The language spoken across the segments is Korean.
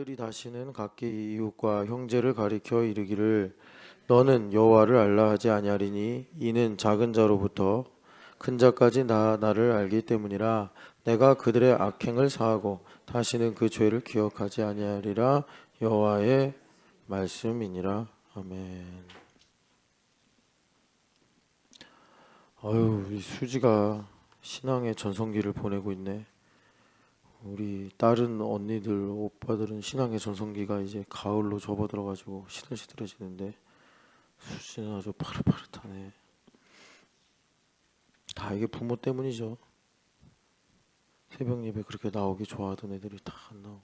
그들이 다시는 각기 이웃과 형제를 가리켜 이르기를 너는 여호와를 알라 하지 아니하리니 이는 작은 자로부터 큰 자까지 나를 알기 때문이라. 내가 그들의 악행을 사하고 다시는 그 죄를 기억하지 아니하리라. 여호와의 말씀이니라. 아멘. 이 수지가 신앙의 전성기를 보내고 있네. 우리 다른 언니들, 오빠들은 신앙의 전성기가 이제 가을로 접어들어가지고 시들시들해지는데 수지는 아주 파릇파릇하네. 다 이게 부모 때문이죠. 새벽 예배 그렇게 나오기 좋아하던 애들이 다 안 나오고.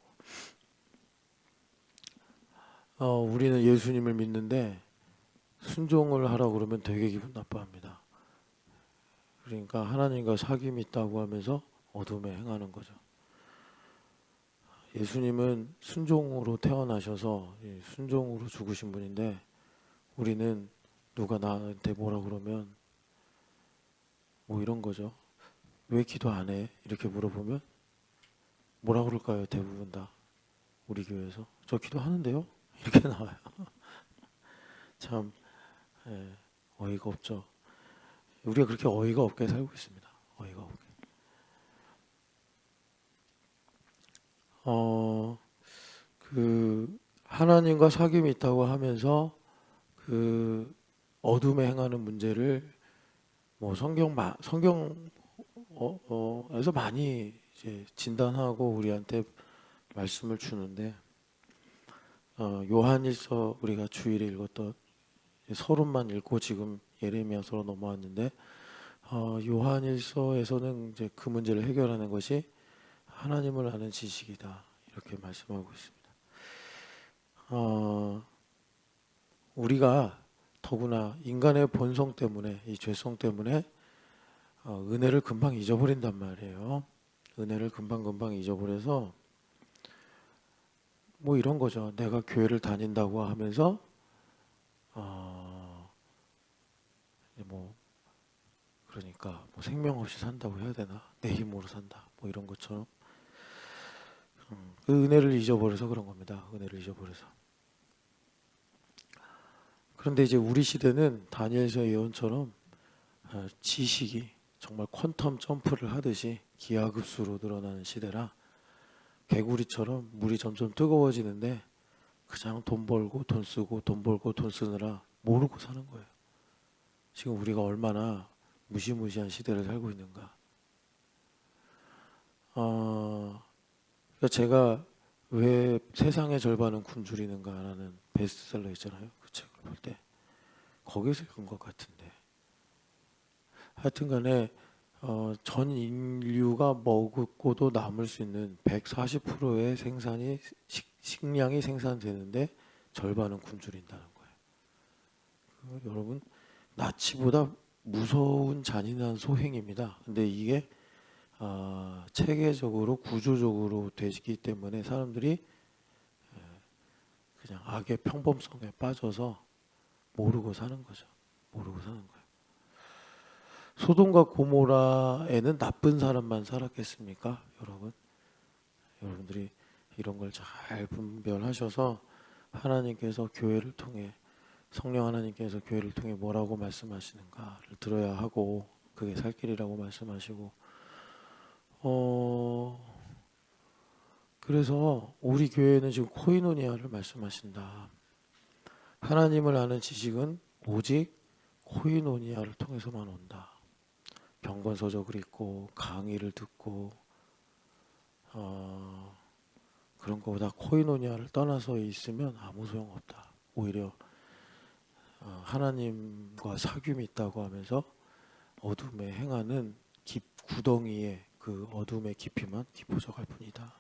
우리는 예수님을 믿는데 순종을 하라고 그러면 되게 기분 나빠합니다. 그러니까 하나님과 사귐이 있다고 하면서 어둠에 행하는 거죠. 예수님은 순종으로 태어나셔서 순종으로 죽으신 분인데 우리는 누가 나한테 뭐라 그러면 뭐 이런 거죠. 왜 기도 안 해? 이렇게 물어보면 뭐라 그럴까요? 대부분 다 우리 교회에서 저 기도하는데요? 이렇게 나와요. 참 어이가 없죠. 우리가 그렇게 어이가 없게 살고 있습니다. 어이가 없게. 그 하나님과 사귐이 있다고 하면서 그 어둠에 행하는 문제를 뭐 성경에서 많이 이제 진단하고 우리한테 말씀을 주는데 요한일서 우리가 주일에 읽었던 서론만 읽고 지금 예레미야서로 넘어왔는데 요한일서에서는 이제 그 문제를 해결하는 것이 하나님을 아는 지식이다 이렇게 말씀하고 있습니다. 우리가 더구나 인간의 본성 때문에 이 죄성 때문에 은혜를 금방 잊어버린단 말이에요. 은혜를 금방 잊어버려서 뭐 이런 거죠. 내가 교회를 다닌다고 하면서 뭐 그러니까 뭐 생명 없이 산다고 해야 되나? 내 힘으로 산다. 뭐 이런 것처럼 그 은혜를 잊어버려서 그런 겁니다. 은혜를 잊어버려서. 그런데 이제 우리 시대는 다니엘서의 예언처럼 지식이 정말 퀀텀 점프를 하듯이 기하급수로 늘어나는 시대라 개구리처럼 물이 점점 뜨거워지는데 그냥 돈 벌고 돈 쓰고 돈 벌고 돈 쓰느라 모르고 사는 거예요. 지금 우리가 얼마나 무시무시한 시대를 살고 있는가. 그러니까 제가 왜 세상의 절반은 굶주리는가라는 베스트셀러 있잖아요. 그 책을 볼 때 거기서 읽은 것 같은데 하여튼간에 전 인류가 먹고도 남을 수 있는 140%의 식량이 생산되는데 절반은 굶주린다는 거예요. 여러분 나치보다 무서운 잔인한 소행입니다. 근데 이게 체계적으로 구조적으로 되기 때문에 사람들이 그냥 악의 평범성에 빠져서 모르고 사는 거죠. 모르고 사는 거예요. 소돔과 고모라에는 나쁜 사람만 살았겠습니까? 여러분들이 이런 걸 잘 분별하셔서 하나님께서 교회를 통해 성령 하나님께서 교회를 통해 뭐라고 말씀하시는가를 들어야 하고 그게 살 길이라고 말씀하시고 그래서 우리 교회는 지금 코이노니아를 말씀하신다. 하나님을 아는 지식은 오직 코이노니아를 통해서만 온다. 경건서적을 읽고 강의를 듣고 그런 것보다 코이노니아를 떠나서 있으면 아무 소용없다. 오히려 하나님과 사귐이 있다고 하면서 어둠에 행하는 구덩이의 그 어둠의 깊이만 깊어져갈 뿐이다.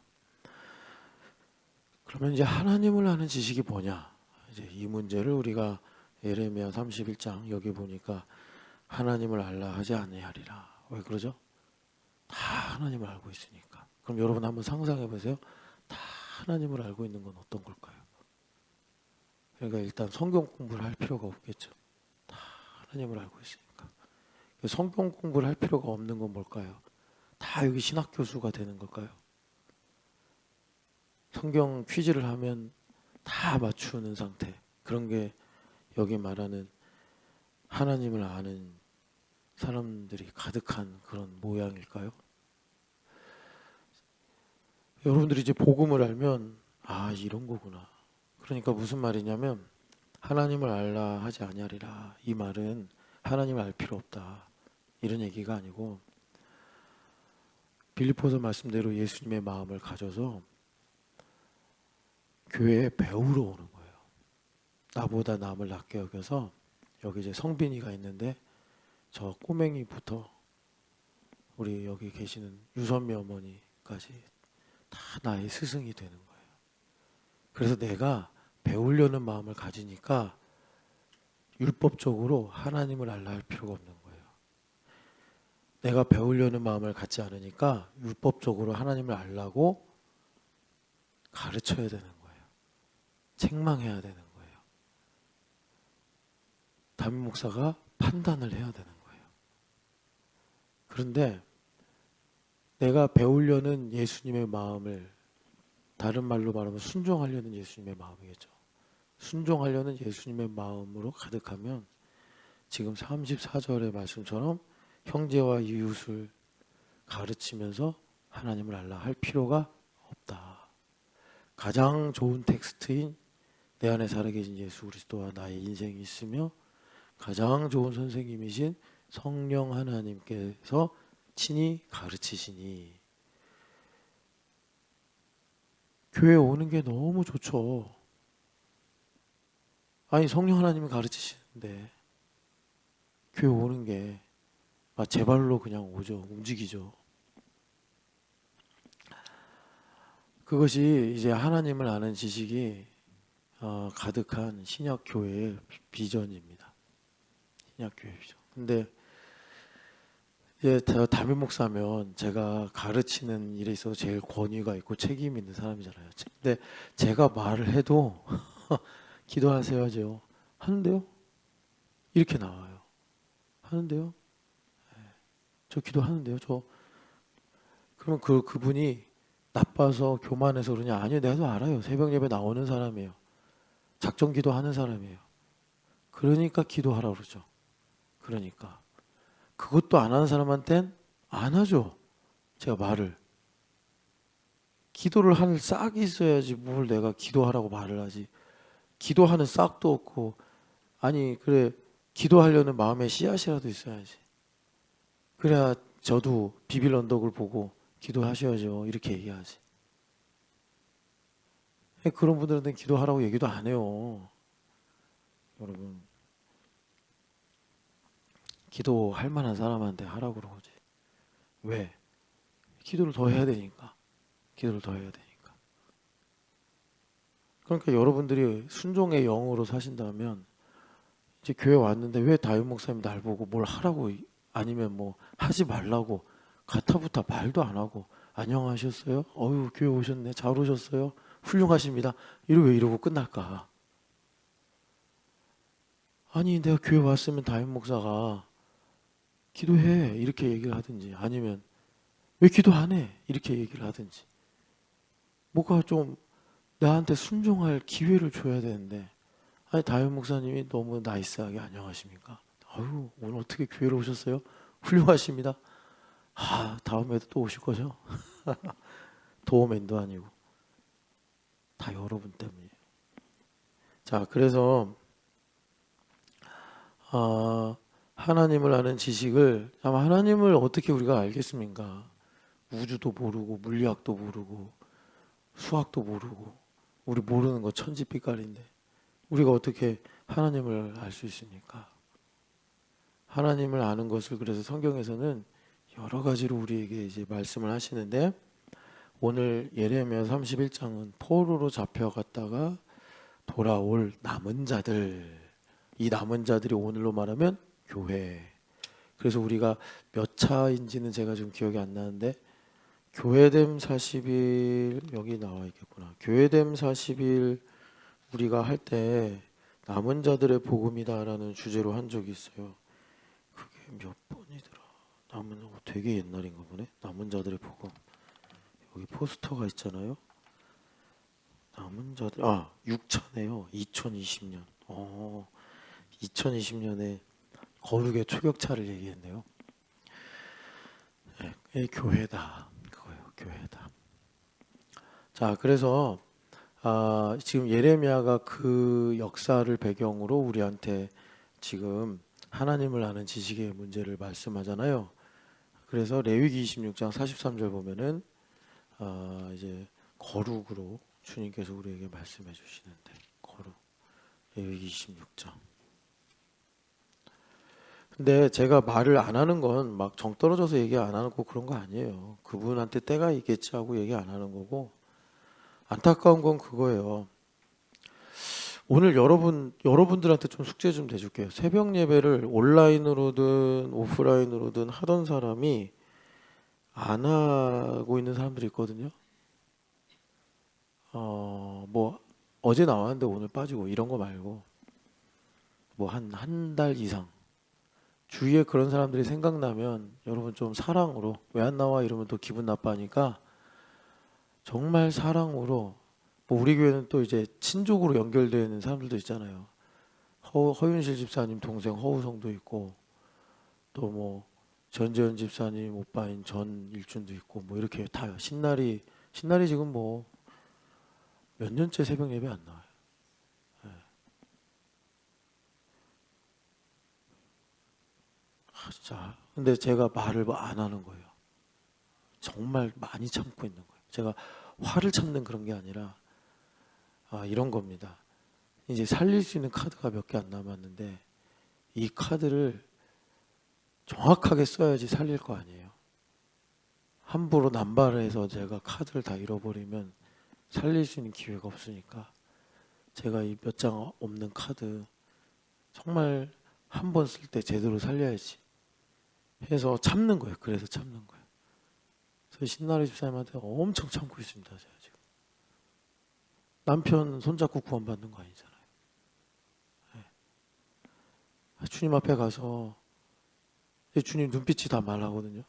그러면 이제 하나님을 아는 지식이 뭐냐? 이제 이 문제를 우리가 예레미야 31장 여기 보니까 하나님을 알라 하지 아니하리라. 왜 그러죠? 다 하나님을 알고 있으니까. 그럼 여러분 한번 상상해 보세요. 다 하나님을 알고 있는 건 어떤 걸까요? 그러니까 일단 성경 공부를 할 필요가 없겠죠. 다 하나님을 알고 있으니까. 성경 공부를 할 필요가 없는 건 뭘까요? 다 여기 신학 교수가 되는 걸까요? 성경 퀴즈를 하면 다 맞추는 상태. 그런 게 여기 말하는 하나님을 아는 사람들이 가득한 그런 모양일까요? 여러분들이 이제 복음을 알면 아, 이런 거구나. 그러니까 무슨 말이냐면 하나님을 알라 하지 아니하리라. 이 말은 하나님을 알 필요 없다. 이런 얘기가 아니고 빌립보서 말씀대로 예수님의 마음을 가져서 교회에 배우러 오는 거예요. 나보다 남을 낮게 여겨서 여기 이제 성빈이가 있는데 저 꼬맹이부터 우리 여기 계시는 유선미 어머니까지 다 나의 스승이 되는 거예요. 그래서 내가 배우려는 마음을 가지니까 율법적으로 하나님을 알라 할 필요가 없는 거예요. 내가 배우려는 마음을 갖지 않으니까 율법적으로 하나님을 알라고 가르쳐야 되는 거예요. 책망해야 되는 거예요. 담임 목사가 판단을 해야 되는 거예요. 그런데 내가 배우려는 예수님의 마음을, 다른 말로 말하면 순종하려는 예수님의 마음이겠죠. 순종하려는 예수님의 마음으로 가득하면 지금 34절의 말씀처럼 형제와 이웃을 가르치면서 하나님을 알라 할 필요가 없다. 가장 좋은 텍스트인 내 안에 살아계신 예수 그리스도와 나의 인생이 있으며 가장 좋은 선생님이신 성령 하나님께서 친히 가르치시니 교회 오는 게 너무 좋죠. 아니 성령 하나님이 가르치시는데 교회 오는 게 제 발로 그냥 오죠. 움직이죠. 그것이 이제 하나님을 아는 지식이 가득한 신약 교회의 비전입니다. 신약 교회 비전. 근데 이제 담임 목사면 제가 가르치는 일에 있어서 제일 권위가 있고 책임이 있는 사람이잖아요. 근데 제가 말을 해도 기도하세요죠. 하는데요? 이렇게 나와요. 하는데요? 저 기도하는데요. 그러면 그분이 나빠서 교만해서 그러냐? 아니요, 내가 알아요. 새벽 예배 나오는 사람이에요. 작정 기도하는 사람이에요. 그러니까 기도하라고 그러죠. 그러니까 그것도 안 하는 사람한텐 안 하죠. 제가 말을. 기도를 할 싹이 있어야지 뭘 내가 기도하라고 말을 하지. 기도하는 싹도 없고, 아니 그래 기도하려는 마음의 씨앗이라도 있어야지. 그래야 저도 비빌 언덕을 보고 기도하셔야죠. 이렇게 얘기하지. 그런 분들한테는 기도하라고 얘기도 안 해요. 여러분. 기도할 만한 사람한테 하라고 그러지. 왜? 기도를 더 해야 되니까. 기도를 더 해야 되니까. 그러니까 여러분들이 순종의 영으로 사신다면 이제 교회 왔는데 왜 다윗 목사님 날 보고 뭘 하라고 아니면 뭐 하지 말라고 가타부타 말도 안 하고 안녕하셨어요? 어유 교회 오셨네. 잘 오셨어요? 훌륭하십니다. 왜 이러고 끝날까? 아니 내가 교회 왔으면 다윗 목사가 기도해 이렇게 얘기를 하든지 아니면 왜 기도 안 해? 이렇게 얘기를 하든지 뭐가 좀 나한테 순종할 기회를 줘야 되는데 아니 다윗 목사님이 너무 나이스하게 안녕하십니까? 아유 오늘 어떻게 교회로 오셨어요? 훌륭하십니다. 다음에도 또 오실 거죠? 도어맨도 아니고 다 여러분 때문이에요. 자 그래서 하나님을 아는 지식을 아마 하나님을 어떻게 우리가 알겠습니까? 우주도 모르고 물리학도 모르고 수학도 모르고 우리 모르는 거 천지빛깔인데 우리가 어떻게 하나님을 알 수 있습니까? 하나님을 아는 것을 그래서 성경에서는 여러 가지로 우리에게 이제 말씀을 하시는데 오늘 예레미야 31장은 포로로 잡혀갔다가 돌아올 남은 자들, 이 남은 자들이 오늘로 말하면 교회. 그래서 우리가 몇 차인지는 제가 지금 기억이 안 나는데 교회됨 40일 여기 나와 있겠구나. 교회됨 40일 우리가 할 때 남은 자들의 복음이다라는 주제로 한 적이 있어요. 그게 몇 번이더라. 되게 옛날인가 보네. 남은 자들의 복음. 여기 포스터가 있잖아요. 남은 자들 6차네요. 2020년. 2020년에 거룩의 초격차를 얘기했네요. 네, 이 교회다. 그거예요. 교회다. 자, 그래서 지금 예레미야가 그 역사를 배경으로 우리한테 지금 하나님을 아는 지식의 문제를 말씀하잖아요. 그래서 레위기 26장 43절 보면은 이제 거룩으로 주님께서 우리에게 말씀해 주시는데, 거룩. 레위기 26장. 근데 제가 말을 안 하는 건 막 정 떨어져서 얘기 안 하고 그런 거 아니에요. 그분한테 때가 있겠지 하고 얘기 안 하는 거고, 안타까운 건 그거예요. 오늘 여러분들한테 좀 숙제 좀 내줄게요. 새벽 예배를 온라인으로든 오프라인으로든 하던 사람이 안 하고 있는 사람들이 있거든요. 뭐 어제 나왔는데 오늘 빠지고 이런 거 말고 뭐 한 달 이상 주위에 그런 사람들이 생각나면 여러분 좀 사랑으로, 왜 안 나와 이러면 또 기분 나빠하니까 정말 사랑으로, 뭐 우리 교회는 또 이제 친족으로 연결되는 사람들도 있잖아요. 허윤실 집사님 동생 허우성도 있고, 또 뭐 전재현 집사님 오빠인 전일준도 있고, 뭐 이렇게 다요. 신날이 지금 뭐 몇 년째 새벽 예배 안 나와요. 진짜. 근데 제가 말을 뭐 안 하는 거예요. 정말 많이 참고 있는 거예요. 제가 화를 참는 그런 게 아니라 이런 겁니다. 이제 살릴 수 있는 카드가 몇 개 안 남았는데 이 카드를 정확하게 써야지 살릴 거 아니에요. 함부로 남발해서 제가 카드를 다 잃어버리면 살릴 수 있는 기회가 없으니까 제가 이 몇 장 없는 카드 정말 한 번 쓸 때 제대로 살려야지 해서 참는 거예요. 그래서 참는 거예요. 그래서 신나리 집사님한테 엄청 참고 있습니다. 제가 지금 남편 손잡고 구원받는 거 아니잖아요. 네. 주님 앞에 가서 주님 눈빛이 다 말하거든요.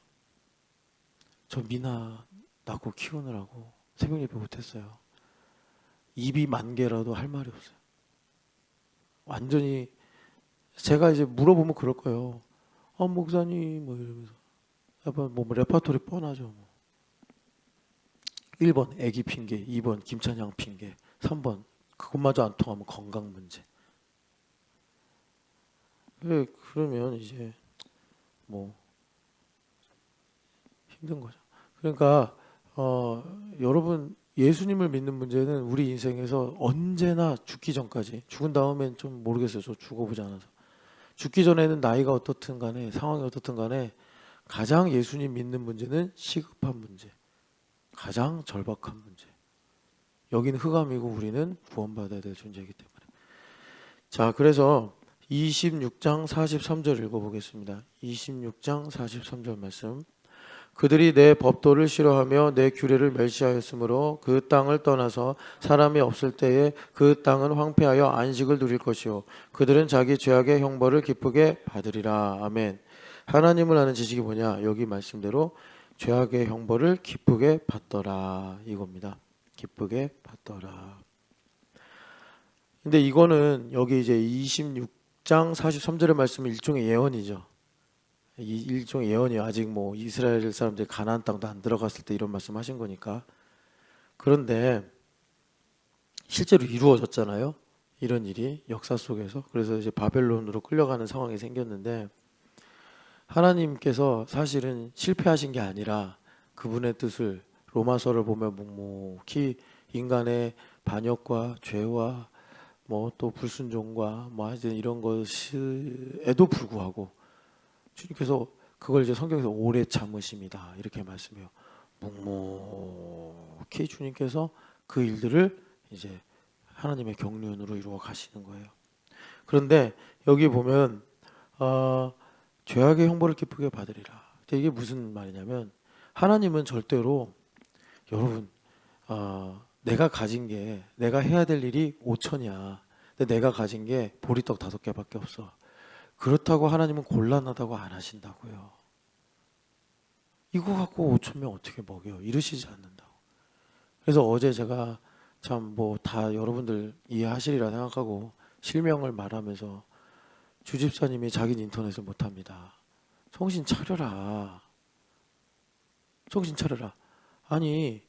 저 미나 낳고 키우느라고 새벽 예배 못했어요. 입이 만 개라도 할 말이 없어요. 완전히. 제가 이제 물어보면 그럴 거예요. 목사님 뭐 이러면서 뭐 레퍼토리 뻔하죠. 뭐. 1번 애기 핑계, 2번 김찬양 핑계, 3번 그것마저 안 통하면 건강 문제. 그러면 이제 뭐 힘든 거죠. 그러니까 여러분, 예수님을 믿는 문제는 우리 인생에서 언제나 죽기 전까지, 죽은 다음엔 좀 모르겠어요. 저 죽어보지 않아서. 죽기 전에는 나이가 어떻든 간에 상황이 어떻든 간에 가장 예수님 믿는 문제는 시급한 문제, 가장 절박한 문제. 여기는 흑암이고 우리는 구원받아야 될 존재이기 때문에. 자, 그래서 26장 43절 읽어보겠습니다. 26장 43절 말씀. 그들이 내 법도를 싫어하며 내 규례를 멸시하였으므로 그 땅을 떠나서 사람이 없을 때에 그 땅은 황폐하여 안식을 누릴 것이요 그들은 자기 죄악의 형벌을 기쁘게 받으리라. 아멘. 하나님을 아는 지식이 뭐냐? 여기 말씀대로 죄악의 형벌을 기쁘게 받더라 이겁니다. 기쁘게 받더라. 근데 이거는 여기 이제 26장 43절의 말씀은 일종의 예언이죠. 이 일종의 예언이에요. 아직 뭐 이스라엘 사람들이 가나안 땅도 안 들어갔을 때 이런 말씀하신 거니까. 그런데 실제로 이루어졌잖아요. 이런 일이 역사 속에서. 그래서 이제 바벨론으로 끌려가는 상황이 생겼는데 하나님께서 사실은 실패하신 게 아니라 그분의 뜻을 로마서를 보면 묵묵히 인간의 반역과 죄와 뭐 또 불순종과 뭐 하여튼 이런 것에도 불구하고 주님께서 그걸 이제 성경에서 오래 참으심이다 이렇게 말씀해요. 묵묵히 주님께서 그 일들을 이제 하나님의 경륜으로 이루어 가시는 거예요. 그런데 여기 보면 죄악의 형벌을 기쁘게 받으리라. 이게 무슨 말이냐면 하나님은 절대로 여러분 내가 가진 게, 내가 해야 될 일이 5천이야. 근데 내가 가진 게 보리떡 5개밖에 없어. 그렇다고 하나님은 곤란하다고 안 하신다고요. 이거 갖고 5천 명 어떻게 먹여? 이러시지 않는다고. 그래서 어제 제가 참 뭐 다 여러분들 이해하시리라 생각하고 실명을 말하면서 주집사님이 자기는 인터넷을 못합니다. 정신 차려라. 정신 차려라. 아니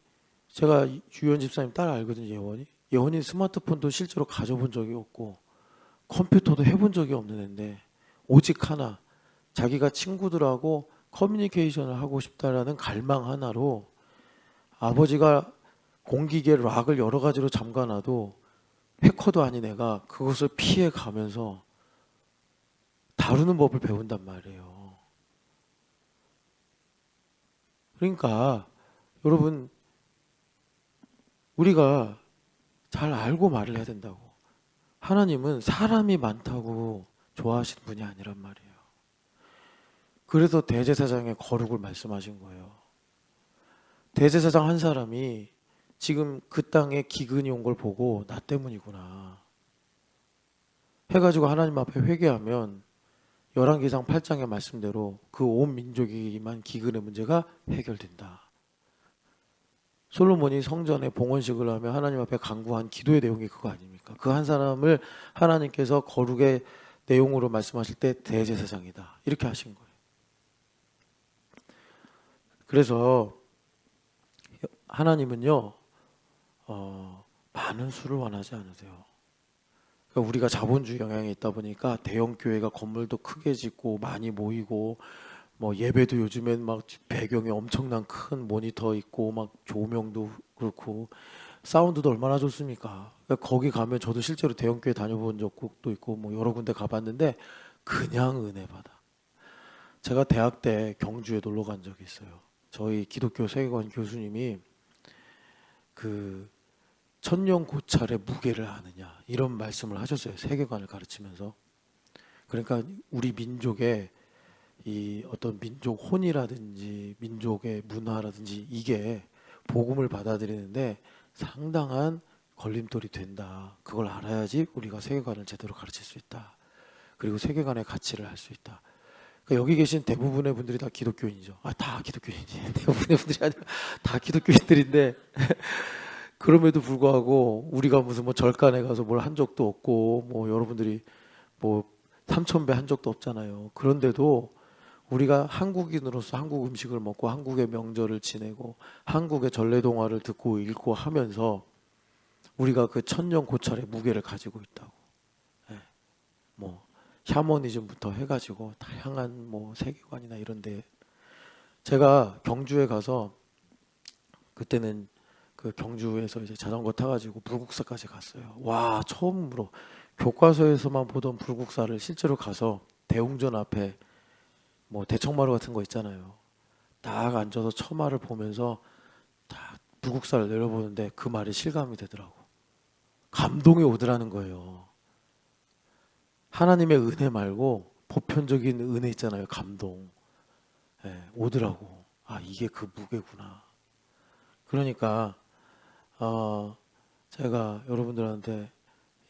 제가 유현 집사님 딸 알거든요. 예원이 스마트폰도 실제로 가져본 적이 없고 컴퓨터도 해본 적이 없는 애인데 오직 하나 자기가 친구들하고 커뮤니케이션을 하고 싶다라는 갈망 하나로 아버지가 공기계 락을 여러 가지로 잠가놔도 해커도 아닌 애가 그것을 피해 가면서 다루는 법을 배운단 말이에요. 그러니까 여러분 우리가 잘 알고 말을 해야 된다고. 하나님은 사람이 많다고 좋아하시는 분이 아니란 말이에요. 그래서 대제사장의 거룩을 말씀하신 거예요. 대제사장 한 사람이 지금 그 땅에 기근이 온 걸 보고 나 때문이구나 해가지고 하나님 앞에 회개하면 열왕기상 8장의 말씀대로 그 온 민족이만 기근의 문제가 해결된다. 솔로몬이 성전에 봉헌식을 하며 하나님 앞에 간구한 기도의 내용이 그거 아닙니까? 그 한 사람을 하나님께서 거룩의 내용으로 말씀하실 때 대제사장이다 이렇게 하신 거예요. 그래서 하나님은요 많은 수를 원하지 않으세요. 그러니까 우리가 자본주의 영향이 있다 보니까 대형 교회가 건물도 크게 짓고 많이 모이고 뭐 예배도 요즘엔 막 배경에 엄청난 큰 모니터 있고 막 조명도 그렇고 사운드도 얼마나 좋습니까? 그러니까 거기 가면 저도 실제로 대형 교회 다녀본 적도 있고 뭐 여러 군데 가봤는데 그냥 은혜 받아. 제가 대학 때 경주에 놀러 간 적이 있어요. 저희 기독교 세계관 교수님이 그 천년 고찰의 무게를 아느냐 이런 말씀을 하셨어요. 세계관을 가르치면서. 그러니까 우리 민족의 이 어떤 민족 혼이라든지 민족의 문화라든지 이게 복음을 받아들이는데 상당한 걸림돌이 된다. 그걸 알아야지 우리가 세계관을 제대로 가르칠 수 있다. 그리고 세계관의 가치를 알 수 있다. 그러니까 여기 계신 대부분의 분들이 다 기독교인이죠. 다 기독교인이지. 대부분의 분들이 아니라 다 기독교인들인데 그럼에도 불구하고 우리가 무슨 뭐 절간에 가서 뭘 한 적도 없고 뭐 여러분들이 뭐 3,000배 한 적도 없잖아요. 그런데도 우리가 한국인으로서 한국 음식을 먹고 한국의 명절을 지내고 한국의 전래동화를 듣고 읽고 하면서 우리가 그 천년 고찰의 무게를 가지고 있다고. 네. 뭐 샤머니즘부터 해가지고 다양한 뭐 세계관이나 이런데 제가 경주에 가서 그때는 그 경주에서 이제 자전거 타가지고 불국사까지 갔어요. 와 처음으로 교과서에서만 보던 불국사를 실제로 가서 대웅전 앞에 뭐 대청마루 같은 거 있잖아요. 딱 앉아서 처마를 보면서 딱 불국사를 내려보는데 그 말이 실감이 되더라고. 감동이 오더라는 거예요. 하나님의 은혜 말고 보편적인 은혜 있잖아요. 감동. 네, 오더라고. 이게 그 무게구나. 그러니까 제가 여러분들한테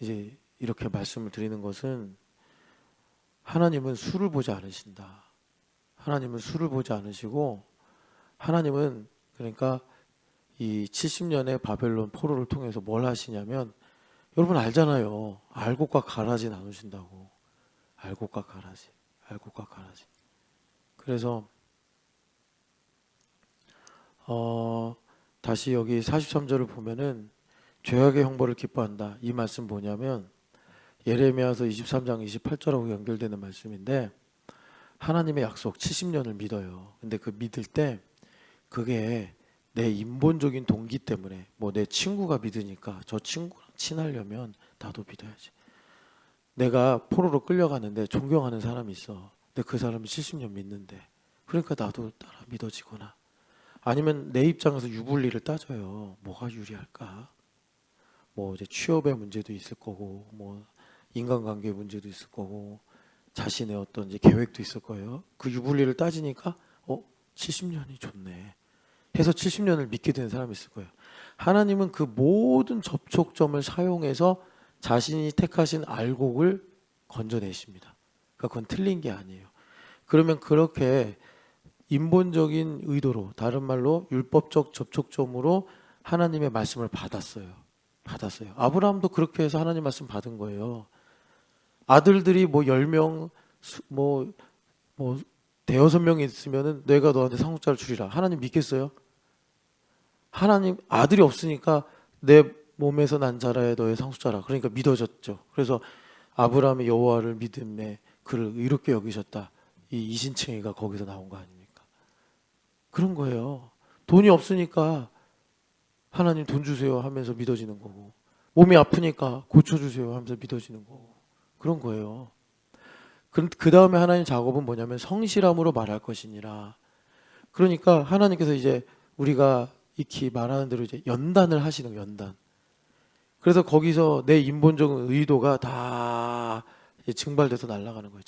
이제 이렇게 말씀을 드리는 것은 하나님은 수를 보지 않으신다. 하나님은 수를 보지 않으시고 하나님은 그러니까 이 70년의 바벨론 포로를 통해서 뭘 하시냐면 여러분 알잖아요. 알곡과 가라지 나누신다고. 알곡과 가라지. 알곡과 가라지. 그래서 다시 여기 43절을 보면은 죄악의 형벌을 기뻐한다. 이 말씀 뭐냐면 예레미야서 23장 28절하고 연결되는 말씀인데 하나님의 약속 70년을 믿어요. 근데 그 믿을 때 그게 내 인본적인 동기 때문에 뭐 내 친구가 믿으니까 저 친구랑 친하려면 나도 믿어야지. 내가 포로로 끌려가는데 존경하는 사람이 있어. 근데 그 사람이 70년 믿는데 그러니까 나도 따라 믿어지거나 아니면 내 입장에서 유불리를 따져요. 뭐가 유리할까? 뭐 이제 취업의 문제도 있을 거고 뭐 인간관계 문제도 있을 거고 자신의 어떤 이제 계획도 있을 거예요. 그 유불리를 따지니까 70년이 좋네 해서 70년을 믿게 되는 사람이 있을 거예요. 하나님은 그 모든 접촉점을 사용해서 자신이 택하신 알곡을 건져내십니다. 그러니까 그건 틀린 게 아니에요. 그러면 그렇게 인본적인 의도로 다른 말로 율법적 접촉점으로 하나님의 말씀을 받았어요. 받았어요. 아브라함도 그렇게 해서 하나님 말씀 받은 거예요. 아들들이 뭐 10명, 뭐 대여섯 명이 있으면은 내가 너한테 상속자를 주리라. 하나님 믿겠어요? 하나님 아들이 없으니까 내 몸에서 난 자라야 너의 상속자라. 그러니까 믿어졌죠. 그래서 아브라함이 여호와를 믿음에 그를 의롭게 여기셨다. 이 이신칭의가 거기서 나온 거 아닙니까? 그런 거예요. 돈이 없으니까 하나님 돈 주세요 하면서 믿어지는 거고, 몸이 아프니까 고쳐주세요 하면서 믿어지는 거고, 그런 거예요. 그 다음에 하나님 작업은 뭐냐면 성실함으로 말할 것이니라. 그러니까 하나님께서 이제 우리가 익히 말하는 대로 이제 연단을 하시는 거예요, 연단. 그래서 거기서 내 인본적인 의도가 다 증발돼서 날아가는 거예요.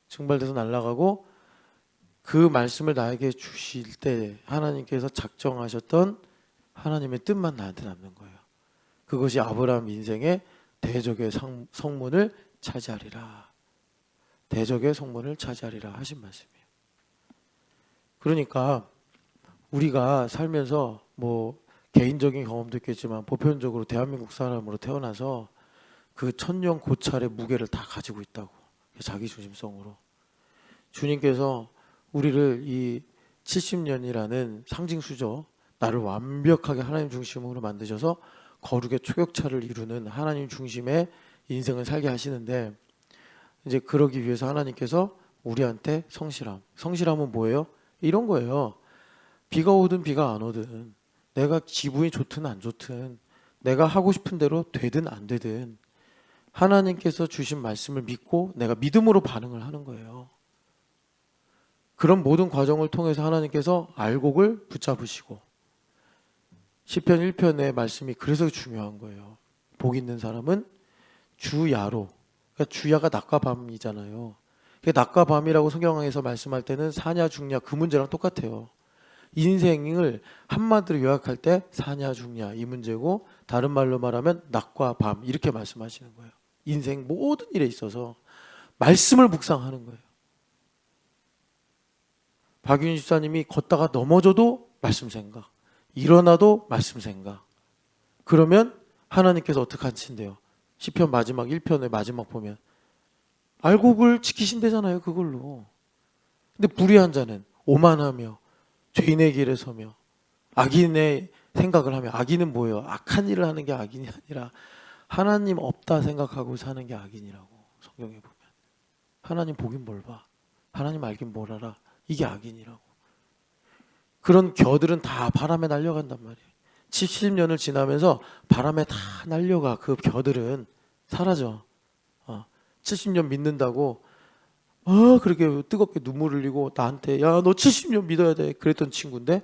증발돼서 날아가고, 그 말씀을 나에게 주실 때 하나님께서 작정하셨던 하나님의 뜻만 나한테 남는 거예요. 그것이 아브라함 인생의 대적의 성문을 차지하리라. 대적의 성문을 차지하리라 하신 말씀이에요. 그러니까 우리가 살면서 뭐 개인적인 경험도 있겠지만 보편적으로 대한민국 사람으로 태어나서 그 천년 고찰의 무게를 다 가지고 있다고. 자기 중심성으로. 주님께서 우리를 이 70년이라는 상징수죠. 나를 완벽하게 하나님 중심으로 만드셔서 거룩의 초격차를 이루는 하나님 중심의 인생을 살게 하시는데, 이제 그러기 위해서 하나님께서 우리한테 성실함은 뭐예요? 이런 거예요. 비가 오든 비가 안 오든, 내가 기분이 좋든 안 좋든, 내가 하고 싶은 대로 되든 안 되든 하나님께서 주신 말씀을 믿고 내가 믿음으로 반응을 하는 거예요. 그런 모든 과정을 통해서 하나님께서 알곡을 붙잡으시고, 시편 1편의 말씀이 그래서 중요한 거예요. 복 있는 사람은 주야로, 그러니까 주야가 낮과 밤이잖아요. 낮과 밤이라고 성경에서 말씀할 때는 사냐 죽냐 그 문제랑 똑같아요. 인생을 한마디로 요약할 때 사냐 죽냐 이 문제고, 다른 말로 말하면 낮과 밤 이렇게 말씀하시는 거예요. 인생 모든 일에 있어서 말씀을 묵상하는 거예요. 박윤희 집사님이 걷다가 넘어져도 말씀 생각, 일어나도 말씀 생각. 그러면 하나님께서 어떻게 하신대요? 시편 마지막 1편의 마지막 보면 알곡을 지키신대잖아요, 그걸로. 근데 불의한 자는 오만하며 죄인의 길에 서며 악인의 생각을 하며, 악인은 뭐예요? 악한 일을 하는 게 악인이 아니라 하나님 없다 생각하고 사는 게 악인이라고. 성경에 보면 하나님 보긴 뭘 봐, 하나님 알긴 뭘 알아, 이게 악인이라고. 그런 겨들은 다 바람에 날려간단 말이에요. 70년을 지나면서 바람에 다 날려가. 그 겨들은 사라져. 70년 믿는다고 그렇게 뜨겁게 눈물 흘리고 나한테 야 너 70년 믿어야 돼 그랬던 친구인데,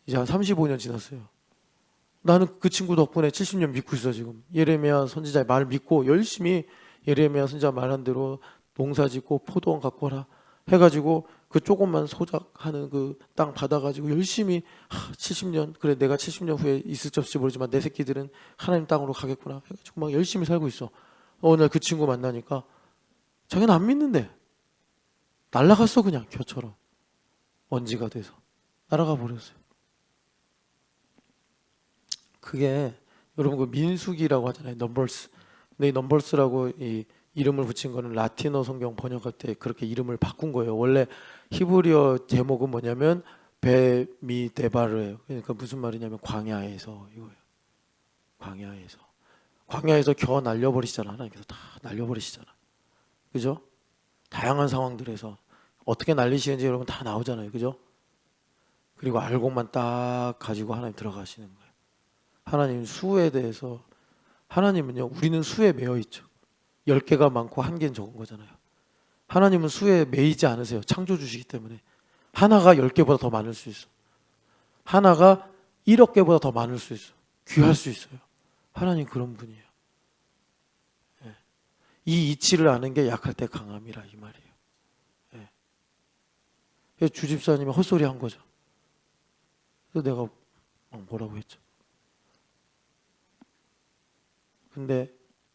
이제 한 35년 지났어요. 나는 그 친구 덕분에 70년 믿고 있어 지금. 예레미야 선지자의 말을 믿고 열심히 예레미야 선지자 말한 대로 농사 짓고 포도원 갖고 와라 해가지고 그 조금만 소작하는 그 땅 받아가지고 열심히 70년, 그래 내가 70년 후에 있을지 없을지 모르지만 내 새끼들은 하나님 땅으로 가겠구나 해가지고 막 열심히 살고 있어. 어느 날 그 친구 만나니까 자기는 안 믿는데 날아갔어. 그냥 겨처럼 먼지가 돼서 날아가 버렸어요. 그게 여러분 그 민수기라고 하잖아요, 넘버스. 근데 이 넘버스라고 이 이름을 붙인 거는 라틴어 성경 번역할 때 그렇게 이름을 바꾼 거예요. 원래 히브리어 제목은 뭐냐면 베미데바르예요. 그러니까 무슨 말이냐면 광야에서, 이거예요. 광야에서 겨우 날려버리시잖아. 하나님께서 다 날려버리시잖아. 그죠? 다양한 상황들에서 어떻게 날리시는지 여러분 다 나오잖아요. 그죠? 그리고 알곡만 딱 가지고 하나님 들어가시는 거예요. 하나님 수에 대해서, 하나님은요, 우리는 수에 매여 있죠. 10개가 많고 1개는 적은 거잖아요. 하나님은 수에 매이지 않으세요. 창조주시기 때문에. 하나가 10개보다 더 많을 수 있어. 하나가 1억 개보다 더 많을 수 있어. 귀할 수 있어요. 하나님 그런 분이에요. 이 이치를 아는 게 약할 때 강함이라, 이 말이에요. 주집사님이 헛소리 한 거죠. 그래서 내가 뭐라고 했죠. 근데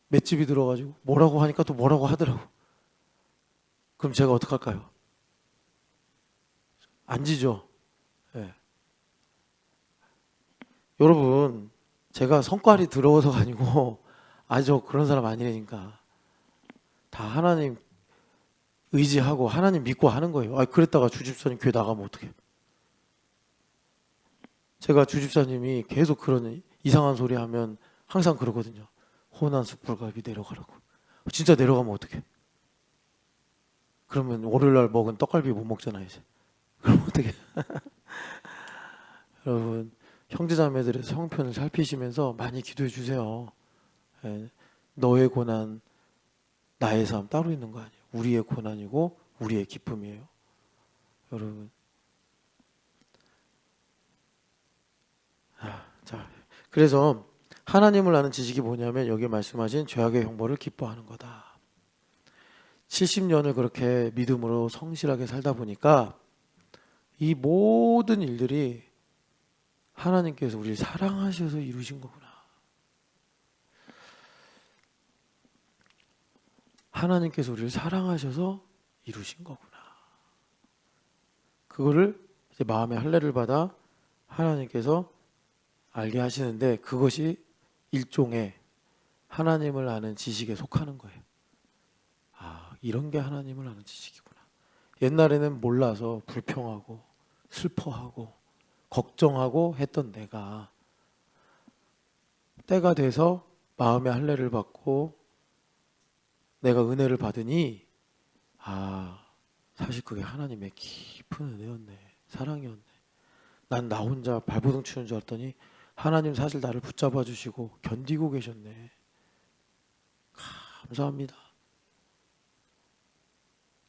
맷집이 들어가지고 뭐라고 하니까 또 뭐라고 하더라고. 그럼 제가 어떡할까요? 안 지죠. 여러분, 제가 성깔이 더러워서가 아니고 아주 그런 사람 아니라니까. 다 하나님 의지하고 하나님 믿고 하는 거예요. 아, 그랬다가 주집사님 교회 나가면 어떡해? 제가 주집사님이 계속 그런 이상한 소리 하면 항상 그러거든요. 호난 숯불갈비 내려가라고. 진짜 내려가면 어떡해? 그러면 월요일날 먹은 떡갈비 못 먹잖아요 이제. 그럼 어떡해? 여러분 형제자매들의 형편을 살피시면서 많이 기도해 주세요. 예, 너의 고난 나의 삶 따로 있는 거 아니에요. 우리의 고난이고 우리의 기쁨이에요. 여러분 자, 그래서 하나님을 아는 지식이 뭐냐면 여기 말씀하신 죄악의 형벌을 기뻐하는 거다. 70년을 그렇게 믿음으로 성실하게 살다 보니까 이 모든 일들이 하나님께서 우리를 사랑하셔서 이루신 거구나. 하나님께서 우리를 사랑하셔서 이루신 거구나. 그거를 이제 마음의 할례를 받아 하나님께서 알게 하시는데 그것이 일종의 하나님을 아는 지식에 속하는 거예요. 아, 이런 게 하나님을 아는 지식이구나. 옛날에는 몰라서 불평하고 슬퍼하고 걱정하고 했던 내가 때가 돼서 마음의 할례를 받고 내가 은혜를 받으니 아, 사실 그게 하나님의 깊은 은혜였네. 사랑이었네. 난 나 혼자 발버둥 치는 줄 알았더니 하나님 사실 나를 붙잡아 주시고 견디고 계셨네. 감사합니다.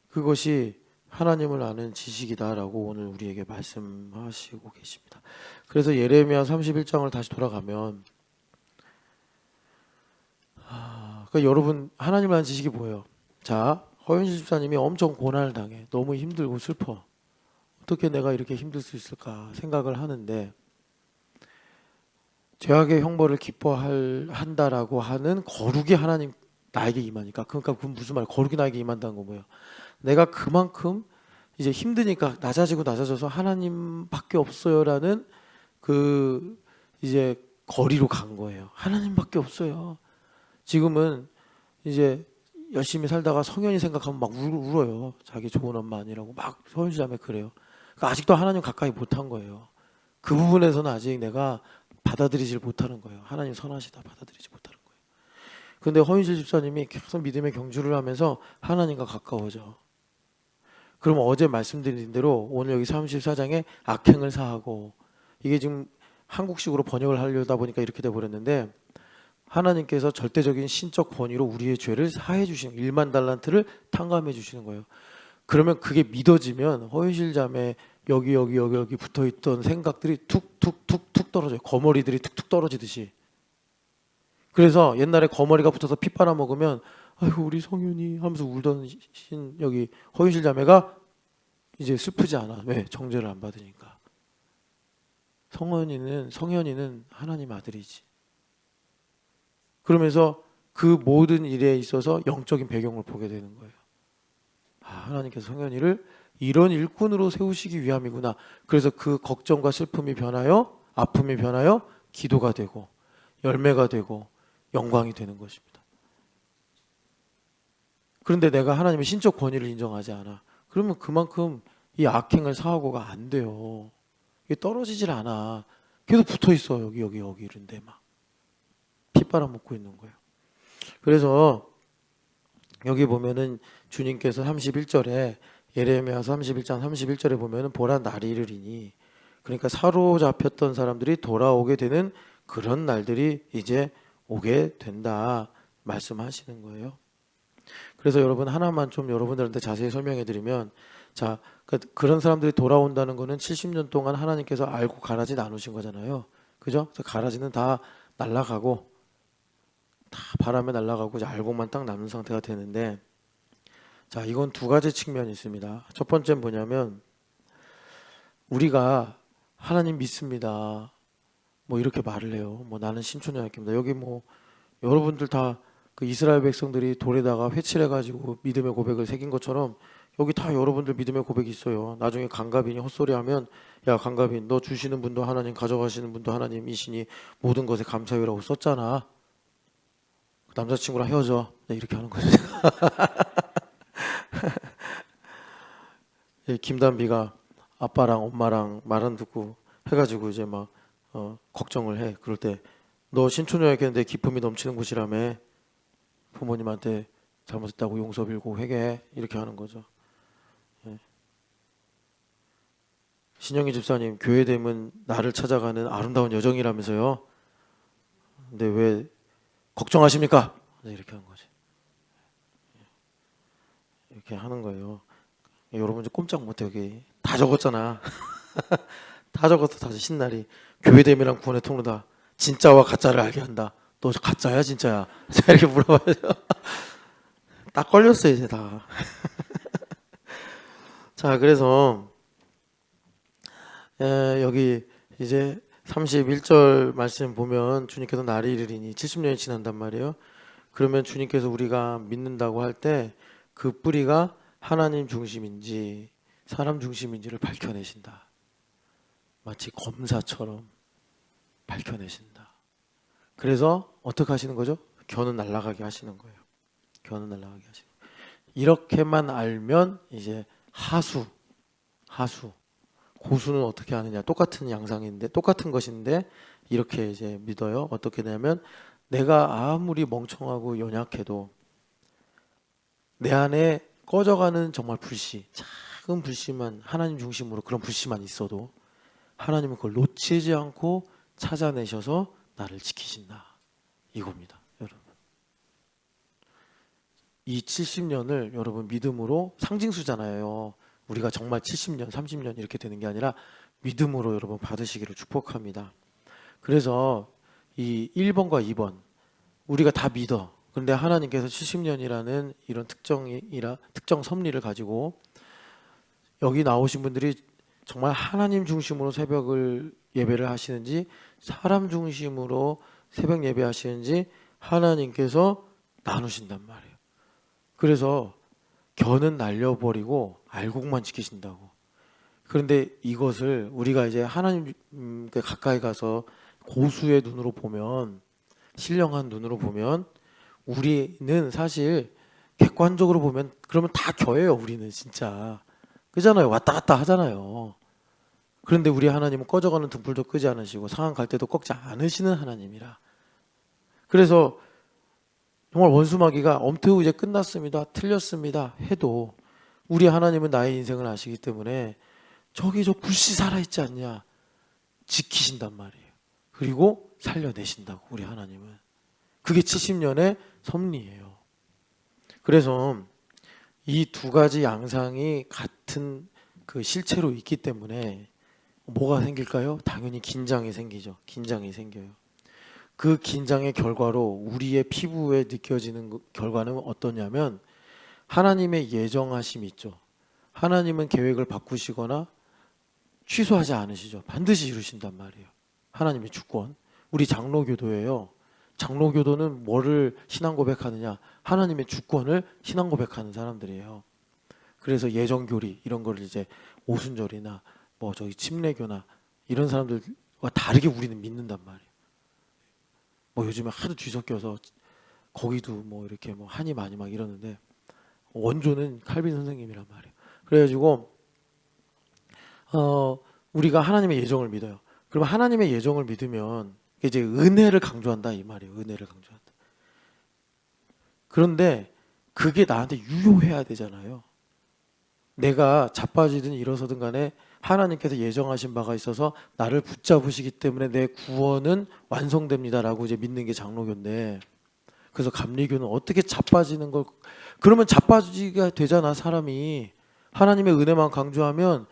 그것이 하나님을 아는 지식이다라고 오늘 우리에게 말씀하시고 계십니다. 그래서 예레미야 31장을 다시 돌아가면 그러니까 여러분 하나님을 아는 지식이 뭐예요? 자, 허윤실 집사님이 엄청 고난을 당해. 너무 힘들고 슬퍼. 어떻게 내가 이렇게 힘들 수 있을까 생각을 하는데 죄악의 형벌을 기뻐한다라고 하는 거룩이 하나님 나에게 임하니까 그러니까 그 무슨 말 거룩이 나에게 임한다는 거 뭐예요? 내가 그만큼 이제 힘드니까 낮아져서 하나님밖에 없어요라는 그 이제 거리로 간 거예요. 하나님밖에 없어요. 지금은 이제 열심히 살다가 성현이 생각하면 막 울어요. 자기 좋은 엄마 아니라고 막 서윤수자매 그래요. 그러니까 아직도 하나님 가까이 못한 거예요. 그 부분에서는 아직 내가 받아들이질 못하는 거예요. 하나님 선하시다 받아들이지 못하는 거예요. 그런데 허윤실 집사님이 계속 믿음의 경주를 하면서 하나님과 가까워져. 그럼 어제 말씀드린 대로 오늘 여기 34장에 악행을 사하고 이게 지금 한국식으로 번역을 하려다 보니까 이렇게 돼버렸는데 하나님께서 절대적인 신적 권위로 우리의 죄를 사해 주시는 1만 달란트를 탕감해 주시는 거예요. 그러면 그게 믿어지면 허윤실 자매 여기 붙어있던 생각들이 툭툭툭툭 떨어져요. 거머리들이 툭툭 떨어지듯이. 그래서 옛날에 거머리가 붙어서 피 빨아먹으면 아이고 우리 성윤이 하면서 울던 여기 허윤실 자매가 이제 슬프지 않아. 왜? 정죄를 안 받으니까. 성현이는 하나님 아들이지. 그러면서 그 모든 일에 있어서 영적인 배경을 보게 되는 거예요. 아, 하나님께서 성현이를 이런 일꾼으로 세우시기 위함이구나. 그래서 그 걱정과 슬픔이 변하여 아픔이 변하여 기도가 되고 열매가 되고 영광이 되는 것입니다. 그런데 내가 하나님의 신적 권위를 인정하지 않아. 그러면 그만큼 이 악행을 사하고가 안 돼요. 이게 떨어지질 않아. 계속 붙어 있어. 여기 이런데 막 피 빨아먹고 있는 거예요. 그래서 여기 보면은 주님께서 31절에 예레미야 31장 31절에 보면은 보라 날이 이르리니 그러니까 사로잡혔던 사람들이 돌아오게 되는 그런 날들이 이제 오게 된다 말씀하시는 거예요. 그래서 여러분 하나만 좀 여러분들한테 자세히 설명해 드리면 자, 그런 사람들이 돌아온다는 거는 70년 동안 하나님께서 알고 가라지 나누신 거잖아요. 그죠? 그래서 가라지는 다 날아가고 다 바람에 날아가고 이제 알곡만 딱 남는 상태가 되는데 자, 이건 두 가지 측면이 있습니다. 첫 번째는 뭐냐면 우리가 하나님 믿습니다. 뭐 이렇게 말을 해요. 뭐 나는 신촌여학교입니다. 여기 뭐 여러분들 다 그 이스라엘 백성들이 돌에다가 회칠해가지고 믿음의 고백을 새긴 것처럼 여기 다 여러분들 믿음의 고백이 있어요. 나중에 강가빈이 헛소리하면 야 강가빈 너 주시는 분도 하나님 가져가시는 분도 하나님이시니 모든 것에 감사해라고 썼잖아. 남자친구랑 헤어져. 네, 이렇게 하는 거죠. 예, 김단비가 아빠랑 엄마랑 말 안 듣고 해가지고 이제 막 걱정을 해. 그럴 때 너 신촌여행했는데 기쁨이 넘치는 곳이라며 부모님한테 잘못했다고 용서 빌고 회개해 이렇게 하는 거죠. 예. 신영희 집사님 교회 되면 나를 찾아가는 아름다운 여정이라면서요. 근데 왜 걱정하십니까? 네, 이렇게 하는 거지. 이렇게 하는 거예요. 여러분 이제 꼼짝 못해 여기 다 적었잖아. 다 적었어 다시 신날이 교회됨이랑 구원의 통로다. 진짜와 가짜를 알게 한다. 너 가짜야 진짜야? 제가 이렇게 물어봐요. 딱 걸렸어 이제 다. 자 그래서 여기 이제 31절 말씀 보면 주님께서 날이 이르리니 70년이 지난단 말이에요. 그러면 주님께서 우리가 믿는다고 할 때 그 뿌리가 하나님 중심인지 사람 중심인지를 밝혀내신다. 마치 검사처럼 밝혀내신다. 그래서 어떻게 하시는 거죠? 겨는 날아가게 하시는 거예요. 겨는 날아가게 하시는 거예요. 이렇게만 알면 이제 하수 고수는 어떻게 하느냐? 똑같은 양상인데 똑같은 것인데 이렇게 이제 믿어요. 어떻게 되냐면 내가 아무리 멍청하고 연약해도 내 안에 꺼져가는 정말 불씨, 작은 불씨만 하나님 중심으로 그런 불씨만 있어도 하나님은 그걸 놓치지 않고 찾아내셔서 나를 지키신다. 이겁니다, 여러분. 이 70년을 여러분 믿음으로 상징수잖아요. 우리가 정말 70년, 30년 이렇게 되는 게 아니라 믿음으로 여러분 받으시기를 축복합니다. 그래서 이 1번과 2번 우리가 다 믿어. 그런데 하나님께서 70년이라는 이런 특정 섭리를 가지고 여기 나오신 분들이 정말 하나님 중심으로 새벽을 예배를 하시는지 사람 중심으로 새벽 예배 하시는지 하나님께서 나누신단 말이에요. 그래서 겨는 날려버리고 알곡만 지키신다고. 그런데 이것을 우리가 이제 하나님 가까이 가서 고수의 눈으로 보면 신령한 눈으로 보면 우리는 사실 객관적으로 보면 그러면 다 겨예요. 우리는 진짜 그잖아요. 왔다 갔다 하잖아요. 그런데 우리 하나님은 꺼져가는 등불도 끄지 않으시고 상한 갈 때도 꺾지 않으시는 하나님이라. 그래서 정말 원수마귀가 엄태우 이제 끝났습니다. 틀렸습니다. 해도 우리 하나님은 나의 인생을 아시기 때문에 저기 저 불씨 살아있지 않냐 지키신단 말이에요. 그리고 살려내신다고 우리 하나님은. 그게 70년의 섭리예요. 그래서 이 두 가지 양상이 같은 그 실체로 있기 때문에 뭐가 생길까요? 당연히 긴장이 생기죠. 긴장이 생겨요. 그 긴장의 결과로 우리의 피부에 느껴지는 결과는 어떠냐면 하나님의 예정하심이 있죠. 하나님은 계획을 바꾸시거나 취소하지 않으시죠. 반드시 이루신단 말이에요. 하나님의 주권. 우리 장로교도예요. 장로교도는 뭐를 신앙 고백하느냐? 하나님의 주권을 신앙 고백하는 사람들이에요. 그래서 예정교리 이런 거를 이제 오순절이나 뭐 저기 침례교나 이런 사람들과 다르게 우리는 믿는단 말이에요. 뭐 요즘에 하도 뒤섞여서 거기도 뭐 이렇게 뭐 한이 많이 막 이러는데 원조는 칼빈 선생님이란 말이에요. 그래가지고 우리가 하나님의 예정을 믿어요. 그러면 하나님의 예정을 믿으면 이제 은혜를 강조한다 이 말이에요. 은혜를 강조한다. 그런데 그게 나한테 유효해야 되잖아요. 내가 자빠지든 일어서든 간에 하나님께서 예정하신 바가 있어서 나를 붙잡으시기 때문에 내 구원은 완성됩니다라고 이제 믿는 게 장로교인데, 그래서 감리교는 어떻게 자빠지는 걸, 그러면 자빠지게 되잖아 사람이. 하나님의 은혜만 강조하면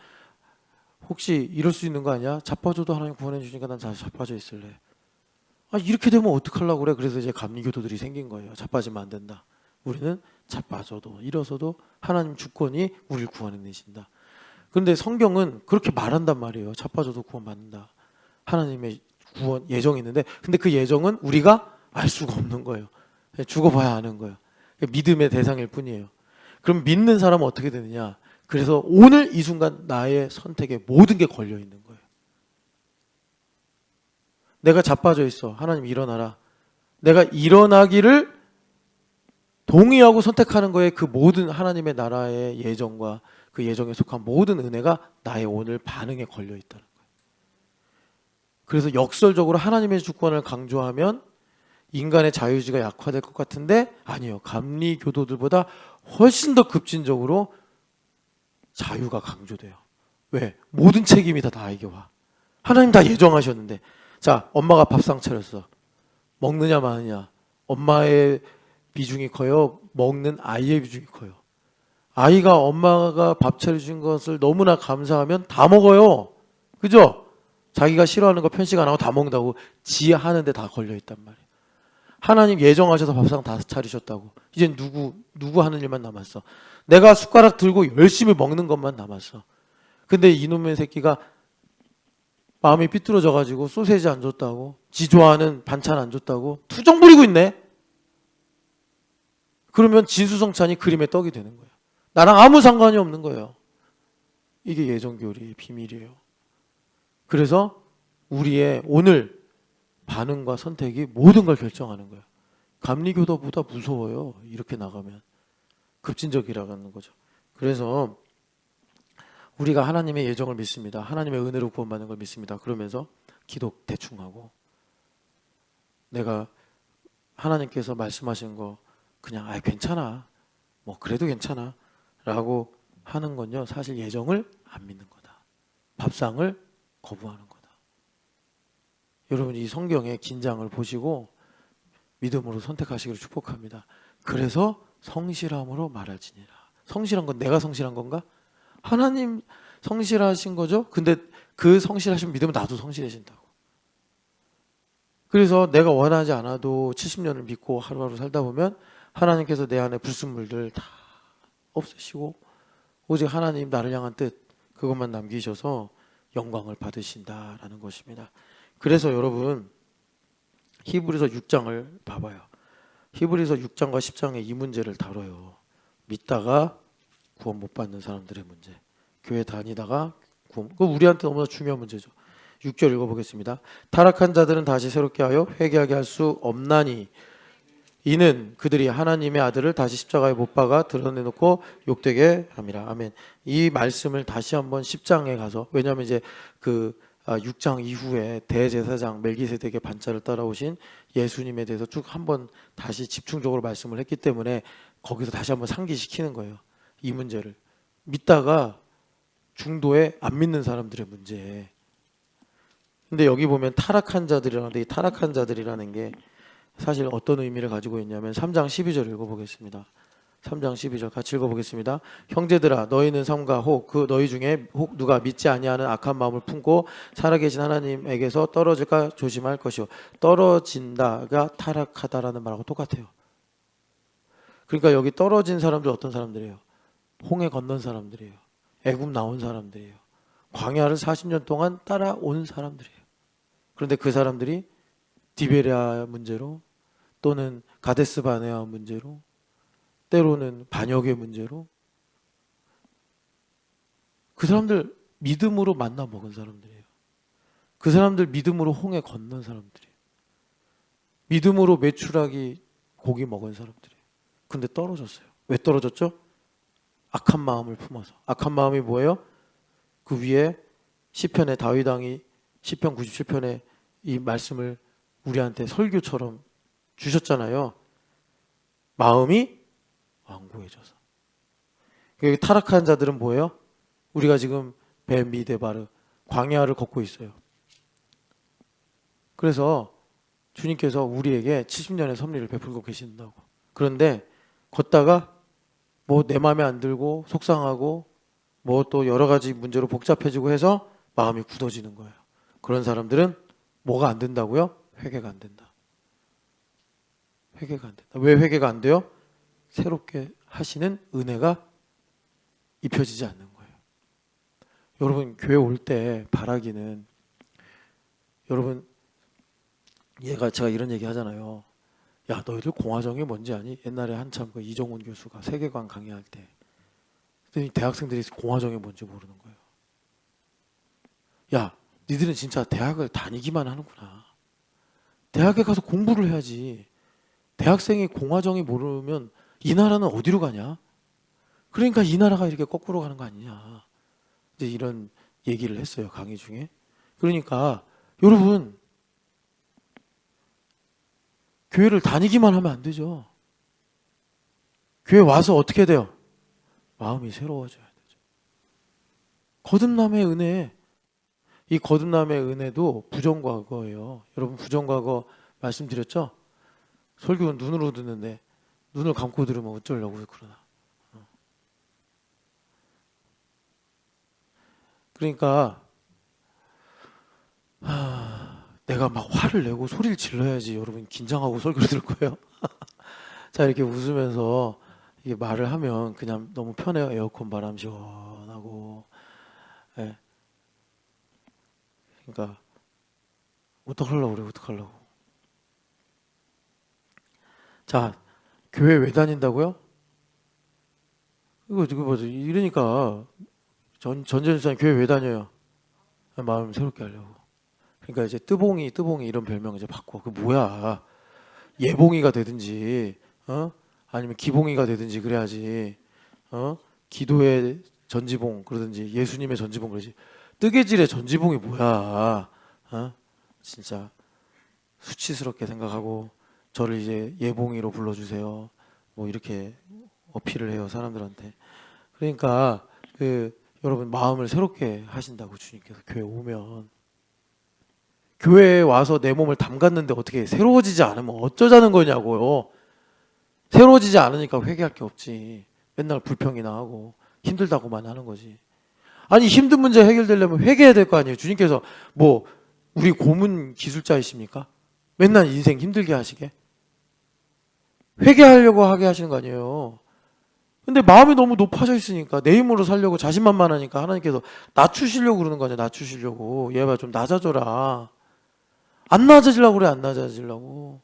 혹시 이럴 수 있는 거 아니야? 자빠져도 하나님 구원해 주니까 난 다시 자빠져 있을래. 이렇게 되면 어떡하려고 그래? 그래서 이제 감리교도들이 생긴 거예요. 자빠지면 안 된다. 우리는 자빠져도 일어서도 하나님 주권이 우리를 구원해 내신다. 그런데 성경은 그렇게 말한단 말이에요. 자빠져도 구원받는다. 하나님의 구원 예정이 있는데, 근데 그 예정은 우리가 알 수가 없는 거예요. 죽어봐야 아는 거예요. 믿음의 대상일 뿐이에요. 그럼 믿는 사람은 어떻게 되느냐? 그래서 오늘 이 순간 나의 선택에 모든 게 걸려 있는 거예요. 내가 자빠져 있어. 하나님 일어나라. 내가 일어나기를 동의하고 선택하는 거에 그 모든 하나님의 나라의 예정과 그 예정에 속한 모든 은혜가 나의 오늘 반응에 걸려 있다는 거예요. 그래서 역설적으로 하나님의 주권을 강조하면 인간의 자유의지가 약화될 것 같은데 아니요. 감리 교도들보다 훨씬 더 급진적으로 자유가 강조돼요. 왜? 모든 책임이 다 나에게 와. 하나님 다 예정하셨는데. 자, 엄마가 밥상 차렸어. 먹느냐 마느냐. 엄마의 비중이 커요? 먹는 아이의 비중이 커요? 아이가 엄마가 밥 차려준 것을 너무나 감사하면 다 먹어요. 그죠? 자기가 싫어하는 거 편식 안 하고 다 먹는다고 지 하는데 다 걸려있단 말이에요. 하나님 예정하셔서 밥상 다 차리셨다고. 이제 누구 하는 일만 남았어. 내가 숟가락 들고 열심히 먹는 것만 남았어. 근데 이놈의 새끼가 마음이 삐뚤어져가지고 소세지 안 줬다고, 지 좋아하는 반찬 안 줬다고 투정 부리고 있네. 그러면 진수성찬이 그림의 떡이 되는 거예요. 나랑 아무 상관이 없는 거예요. 이게 예정교리의 비밀이에요. 그래서 우리의 오늘 반응과 선택이 모든 걸 결정하는 거예요. 감리교도보다 무서워요. 이렇게 나가면. 급진적이라는 거죠. 그래서 우리가 하나님의 예정을 믿습니다. 하나님의 은혜로 구원받는 걸 믿습니다. 그러면서 기도 대충 하고 내가 하나님께서 말씀하신 거 그냥 괜찮아. 뭐 그래도 괜찮아. 라고 하는 건요. 사실 예정을 안 믿는 거다. 밥상을 거부하는 거다. 여러분 이 성경의 긴장을 보시고 믿음으로 선택하시기를 축복합니다. 그래서 성실함으로 말할지니라. 성실한 건 내가 성실한 건가? 하나님 성실하신 거죠. 근데 그 성실하신 믿음은 나도 성실해진다고. 그래서 내가 원하지 않아도 70년을 믿고 하루하루 살다 보면 하나님께서 내 안에 불순물들 다 없애시고 오직 하나님 나를 향한 뜻 그것만 남기셔서 영광을 받으신다라는 것입니다. 그래서 여러분 히브리서 6장을 봐봐요. 히브리서 6장과 10장에 이 문제를 다뤄요. 믿다가 구원 못 받는 사람들의 문제. 교회 다니다가 구원, 그거 우리한테 너무나 중요한 문제죠. 6절 읽어보겠습니다. 타락한 자들은 다시 새롭게 하여 회개하게 할 수 없나니 이는 그들이 하나님의 아들을 다시 십자가에 못 박아 드러내놓고 욕되게 함이라. 아멘. 이 말씀을 다시 한번 10장에 가서 왜냐하면 이제 그 6장 이후에 대제사장 멜기세덱의 반차를 따라오신 예수님에 대해서 쭉 한번 다시 집중적으로 말씀을 했기 때문에 거기서 다시 한번 상기시키는 거예요. 이 문제를 믿다가 중도에 안 믿는 사람들의 문제. 근데 여기 보면 타락한 자들이라는데 이 타락한 자들이라는 게 사실 어떤 의미를 가지고 있냐면 3장 12절 읽어보겠습니다. 3장 12절 같이 읽어보겠습니다. 형제들아 너희는 삼가 혹 그 너희 중에 혹 누가 믿지 아니하는 악한 마음을 품고 살아계신 하나님에게서 떨어질까 조심할 것이요. 떨어진다가 타락하다라는 말하고 똑같아요. 그러니까 여기 떨어진 사람들 어떤 사람들이에요? 홍해 건넌 사람들이에요. 애굽 나온 사람들이에요. 광야를 40년 동안 따라온 사람들이에요. 그런데 그 사람들이 디베랴 문제로 또는 가데스 바네아 문제로 때로는 반역의 문제로 그 사람들 믿음으로 만나 먹은 사람들이에요. 그 사람들 믿음으로 홍해 건넌 사람들이에요. 믿음으로 메추라기 고기 먹은 사람들이에요. 근데 떨어졌어요. 왜 떨어졌죠? 악한 마음을 품어서. 악한 마음이 뭐예요? 그 위에 시편의 다윗 왕이 시편 97편에 이 말씀을 우리한테 설교처럼 주셨잖아요. 마음이 완고해져서. 여기 타락한 자들은 뭐예요? 우리가 지금 베미데바르 광야를 걷고 있어요. 그래서 주님께서 우리에게 70년의 섭리를 베풀고 계신다고. 그런데 걷다가 뭐 내 마음에 안 들고 속상하고 뭐 또 여러 가지 문제로 복잡해지고 해서 마음이 굳어지는 거예요. 그런 사람들은 뭐가 안 된다고요? 회개가 안 된다. 회개가 안 된다. 왜 회개가 안 돼요? 새롭게 하시는 은혜가 입혀지지 않는 거예요. 여러분 교회 올 때 바라기는 여러분 제가 이런 얘기 하잖아요. 야 너희들 공화정이 뭔지 아니? 옛날에 한참 그 이종훈 교수가 세계관 강의할 때 근데 이 대학생들이 공화정이 뭔지 모르는 거예요. 야, 니들은 진짜 대학을 다니기만 하는구나. 대학에 가서 공부를 해야지. 대학생이 공화정이 모르면 이 나라는 어디로 가냐? 그러니까 이 나라가 이렇게 거꾸로 가는 거 아니냐. 이제 이런 얘기를 했어요, 강의 중에. 그러니까 여러분, 교회를 다니기만 하면 안 되죠. 교회 와서 어떻게 돼요? 마음이 새로워져야 되죠. 거듭남의 은혜, 이 거듭남의 은혜도 부정과거예요. 여러분, 부정과거 말씀드렸죠? 설교는 눈으로 듣는데 눈을 감고 들으면 어쩌려고 그러나. 그러니까 내가 막 화를 내고 소리를 질러야지 여러분 긴장하고 설교를 들을 거예요. 자, 이렇게 웃으면서 이게 말을 하면 그냥 너무 편해요. 에어컨 바람 시원하고. 예. 그러니까 어떡하려고 그래, 어떡하려고. 자, 교회 왜 다닌다고요? 이거 뭐죠? 이러니까 전재수사님 교회 왜 다녀요? 마음 새롭게 하려고. 그러니까 이제 뜨봉이 이런 별명 이제 바꿔. 그 뭐야? 예봉이가 되든지, 아니면 기봉이가 되든지 그래야지. 기도의 전지봉 그러든지 예수님의 전지봉 그러지. 뜨개질의 전지봉이 뭐야? 진짜 수치스럽게 생각하고 저를 이제 예봉이로 불러주세요. 뭐 이렇게 어필을 해요 사람들한테. 그러니까 여러분 마음을 새롭게 하신다고 주님께서 교회 오면. 교회에 와서 내 몸을 담갔는데 어떻게 새로워지지 않으면 어쩌자는 거냐고요. 새로워지지 않으니까 회개할 게 없지. 맨날 불평이나 하고 힘들다고만 하는 거지. 아니 힘든 문제 해결되려면 회개해야 될 거 아니에요. 주님께서 뭐 우리 고문 기술자이십니까? 맨날 인생 힘들게 하시게? 회개하려고 하게 하시는 거 아니에요. 근데 마음이 너무 높아져 있으니까 내 힘으로 살려고 자신만만하니까 하나님께서 낮추시려고 그러는 거 아니야. 낮추시려고. 얘봐 좀 낮아져라. 안 낮아지려고 그래. 안 낮아지려고.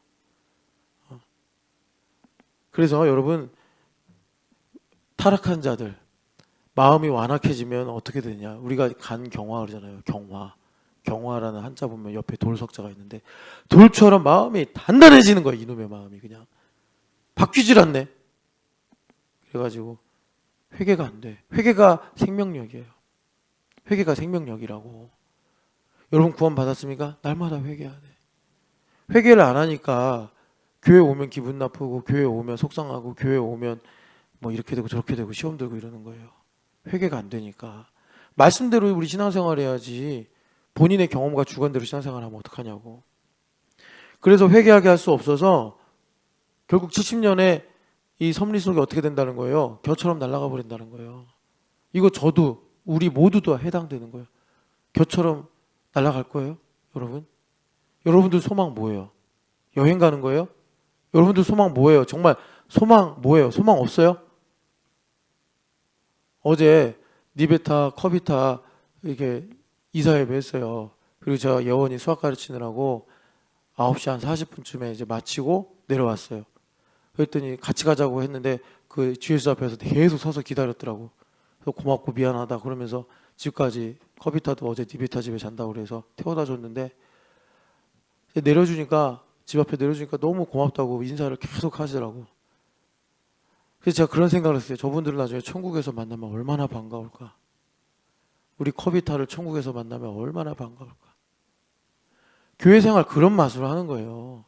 그래서 여러분 타락한 자들 마음이 완악해지면 어떻게 되냐. 우리가 간경화 그러잖아요. 경화라는 한자 보면 옆에 돌석자가 있는데 돌처럼 마음이 단단해지는 거야. 이놈의 마음이 그냥 바뀌질 않네. 그래가지고 회개가 안 돼. 회개가 생명력이에요. 회개가 생명력이라고. 여러분 구원 받았습니까? 날마다 회개해야 돼. 회개를 안 하니까 교회 오면 기분 나쁘고 교회 오면 속상하고 교회 오면 뭐 이렇게 되고 저렇게 되고 시험 들고 이러는 거예요. 회개가 안 되니까. 말씀대로 우리 신앙생활 해야지. 본인의 경험과 주관대로 신앙생활 하면 어떡하냐고. 그래서 회개하게 할 수 없어서 결국 70년에 이 섭리 속에 어떻게 된다는 거예요? 겨처럼 날아가 버린다는 거예요. 이거 저도 우리 모두 다 해당되는 거예요. 겨처럼 날아갈 거예요, 여러분? 여러분들 소망 뭐예요? 여행 가는 거예요? 여러분들 소망 뭐예요? 정말 소망 뭐예요? 소망 없어요? 어제 니베타, 커비타 이렇게 이사회배 했어요. 그리고 제가 예원이 수학 가르치느라고 9시 한 40분쯤에 이제 마치고 내려왔어요. 그랬더니 같이 가자고 했는데 그 GS 앞에서 계속 서서 기다렸더라고. 그래서 고맙고 미안하다 그러면서 집까지 커비타도 어제 니베타 집에 잔다고 그래서 태워다 줬는데 내려주니까 집 앞에 내려주니까 너무 고맙다고 인사를 계속 하시더라고. 그래서 제가 그런 생각을 했어요. 저분들을 나중에 천국에서 만나면 얼마나 반가울까. 우리 커비타를 천국에서 만나면 얼마나 반가울까. 교회 생활 그런 맛으로 하는 거예요.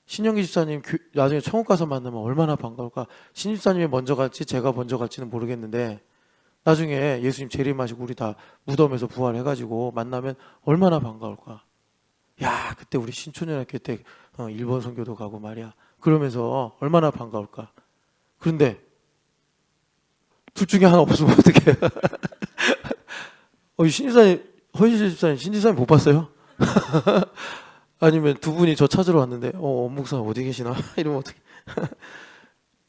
신영기 집사님 나중에 천국 가서 만나면 얼마나 반가울까. 신 집사님이 먼저 갈지 제가 먼저 갈지는 모르겠는데 나중에 예수님 재림하시고 우리 다 무덤에서 부활해가지고 만나면 얼마나 반가울까. 야 그때 우리 신촌연합회 때 일본 선교도 가고 말이야. 그러면서 얼마나 반가울까. 그런데 둘 중에 하나 없으면 어떡해. 신집사님 허인실 집사님 신집사님 못 봤어요? 아니면 두 분이 저 찾으러 왔는데 목사님 어디 계시나? 이러면 어떻게?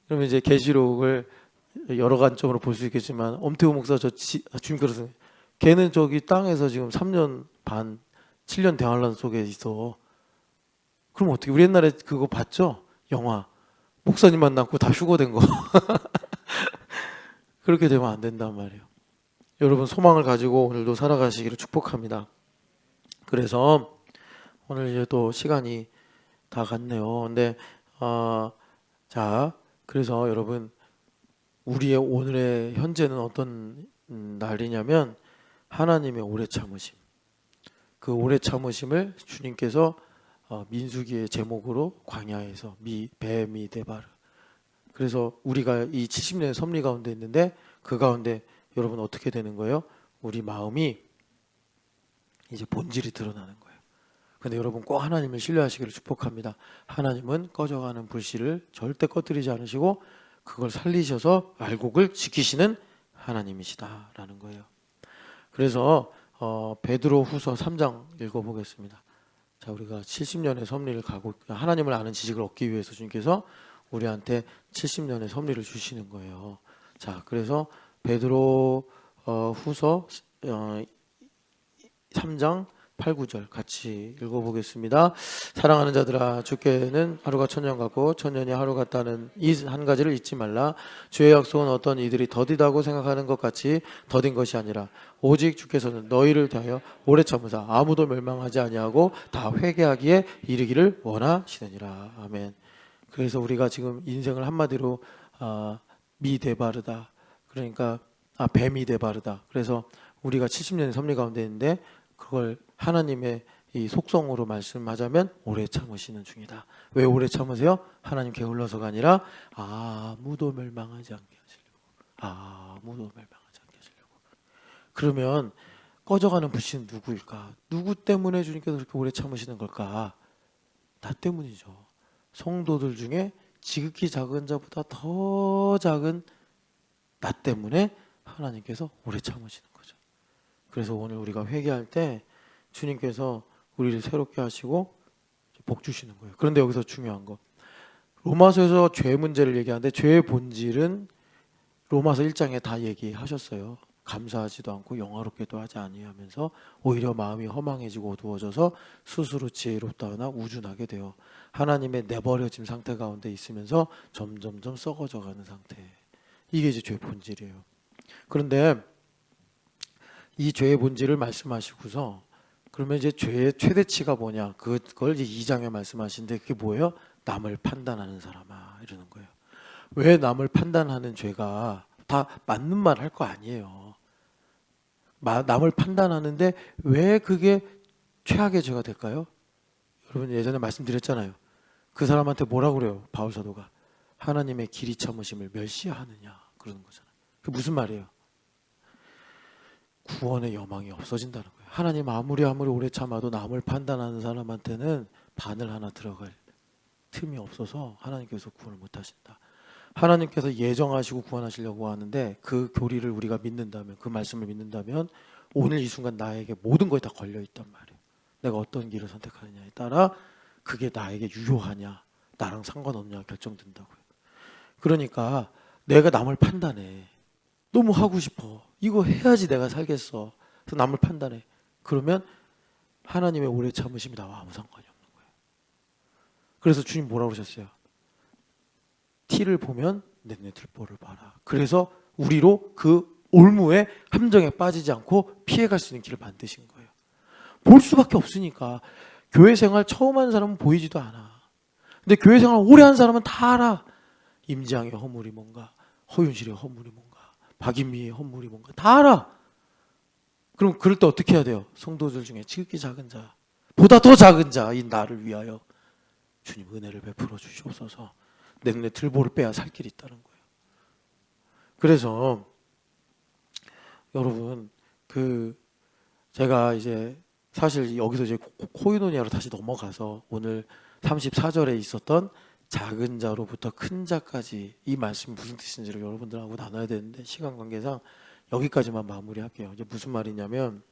그러면 이제 계시록을 여러 관점으로 볼 수 있겠지만 엄태우 목사 주님 그러세요. 걔는 저기 땅에서 지금 3년 반 7년 대환란 속에 있어. 그럼 어떻게? 우리 옛날에 그거 봤죠? 영화 목사님 만나고 다 휴거된 거. 그렇게 되면 안 된단 말이에요. 여러분 소망을 가지고 오늘도 살아가시기를 축복합니다. 그래서 오늘 이제 또 시간이 다 갔네요. 근데 자, 그래서 여러분 우리의 오늘의 현재는 어떤 날이냐면 하나님의 오래 참으심. 그 오래 참으심을 주님께서 민수기의 제목으로 광야에서 뱀이 데바르. 그래서 우리가 이 70년의 섭리 가운데 있는데 그 가운데 여러분 어떻게 되는 거예요? 우리 마음이 이제 본질이 드러나는 거예요. 근데 여러분 꼭 하나님을 신뢰하시기를 축복합니다. 하나님은 꺼져가는 불씨를 절대 꺼뜨리지 않으시고 그걸 살리셔서 알곡을 지키시는 하나님이시다라는 거예요. 그래서 베드로 후서 3장 읽어보겠습니다. 자, 우리가 70년의 섭리를 가고 하나님을 아는 지식을 얻기 위해서 주님께서 우리한테 70년의 섭리를 주시는 거예요. 자, 그래서 베드로 후서 3장 8, 9절 같이 읽어보겠습니다. 사랑하는 자들아, 주께는 하루가 천년 같고 천년이 하루 같다는 이 한 가지를 잊지 말라. 주의 약속은 어떤 이들이 더디다고 생각하는 것 같이 더딘 것이 아니라 오직 주께서는 너희를 대하여 오래 참으사 아무도 멸망하지 아니하고 다 회개하기에 이르기를 원하시느니라. 아멘. 그래서 우리가 지금 인생을 한마디로 미데바르다. 그러니까 뱀이 데바르다. 그래서 우리가 70년의 섭리 가운데 있는데 그걸 하나님의 이 속성으로 말씀하자면 오래 참으시는 중이다. 왜 오래 참으세요? 하나님 게을러서가 아니라 아무도 멸망하지 않게 하시려고. 아무도 멸망하지 않게 하시려고. 그러면 꺼져가는 불씨는 누구일까? 누구 때문에 주님께서 그렇게 오래 참으시는 걸까? 나 때문이죠. 성도들 중에 지극히 작은 자보다 더 작은 나 때문에 하나님께서 오래 참으시는 거죠. 그래서 오늘 우리가 회개할 때 주님께서 우리를 새롭게 하시고 복 주시는 거예요. 그런데 여기서 중요한 거, 로마서에서 죄 문제를 얘기하는데 죄의 본질은 로마서 1장에 다 얘기하셨어요. 감사하지도 않고 영화롭게도 하지 아니하면서 오히려 마음이 허망해지고 어두워져서 스스로 지혜롭다 하나 우준하게 되어 하나님의 내버려짐 상태 가운데 있으면서 점점점 썩어져가는 상태. 이게 이제 죄의 본질이에요. 그런데 이 죄의 본질을 말씀하시고서 그러면 이제 죄의 최대치가 뭐냐? 그걸 이제 2장에 말씀하시는데 그게 뭐예요? 남을 판단하는 사람아 이러는 거예요. 왜 남을 판단하는 죄가 다 맞는 말 할 거 아니에요. 남을 판단하는데 왜 그게 최악의 죄가 될까요? 여러분 예전에 말씀드렸잖아요. 그 사람한테 뭐라고 그래요? 바울 사도가 하나님의 길이 참으심을 멸시하느냐 그러는 거잖아요. 그게 무슨 말이에요? 구원의 여망이 없어진다는 거예요. 하나님 아무리 오래 참아도 남을 판단하는 사람한테는 바늘 하나 들어갈 틈이 없어서 하나님께서 구원을 못 하신다. 하나님께서 예정하시고 구원하시려고 하는데 그 교리를 우리가 믿는다면, 그 말씀을 믿는다면 오늘 이 순간 나에게 모든 것이 다 걸려있단 말이에요. 내가 어떤 길을 선택하느냐에 따라 그게 나에게 유효하냐 나랑 상관없냐 결정된다고요. 그러니까 내가 남을 판단해. 너무 하고 싶어. 이거 해야지 내가 살겠어. 그래서 남을 판단해. 그러면 하나님의 오래 참으심이 나와 아무 상관이 없는 거예요. 그래서 주님 뭐라고 그러셨어요? 티를 보면 내 들보를 봐라. 그래서 우리로 그 올무의 함정에 빠지지 않고 피해갈 수 있는 길을 만드신 거예요. 볼 수밖에 없으니까. 교회 생활 처음 하는 사람은 보이지도 않아. 근데 교회 생활 오래 한 사람은 다 알아. 임지양의 허물이 뭔가, 허윤실의 허물이 뭔가, 박인미의 허물이 뭔가 다 알아. 그럼 그럴 때 어떻게 해야 돼요? 성도들 중에 지극히 작은 자, 보다 더 작은 자인 나를 위하여 주님 은혜를 베풀어 주시옵소서. 내 눈에 들보를 빼야 살 길이 있다는 거예요. 그래서 여러분 제가 이제 사실 여기서 이제 코이노니아로 다시 넘어가서 오늘 34절에 있었던 작은 자로부터 큰 자까지 이 말씀이 무슨 뜻인지를 여러분들하고 나눠야 되는데 시간 관계상 여기까지만 마무리할게요. 이제 무슨 말이냐면,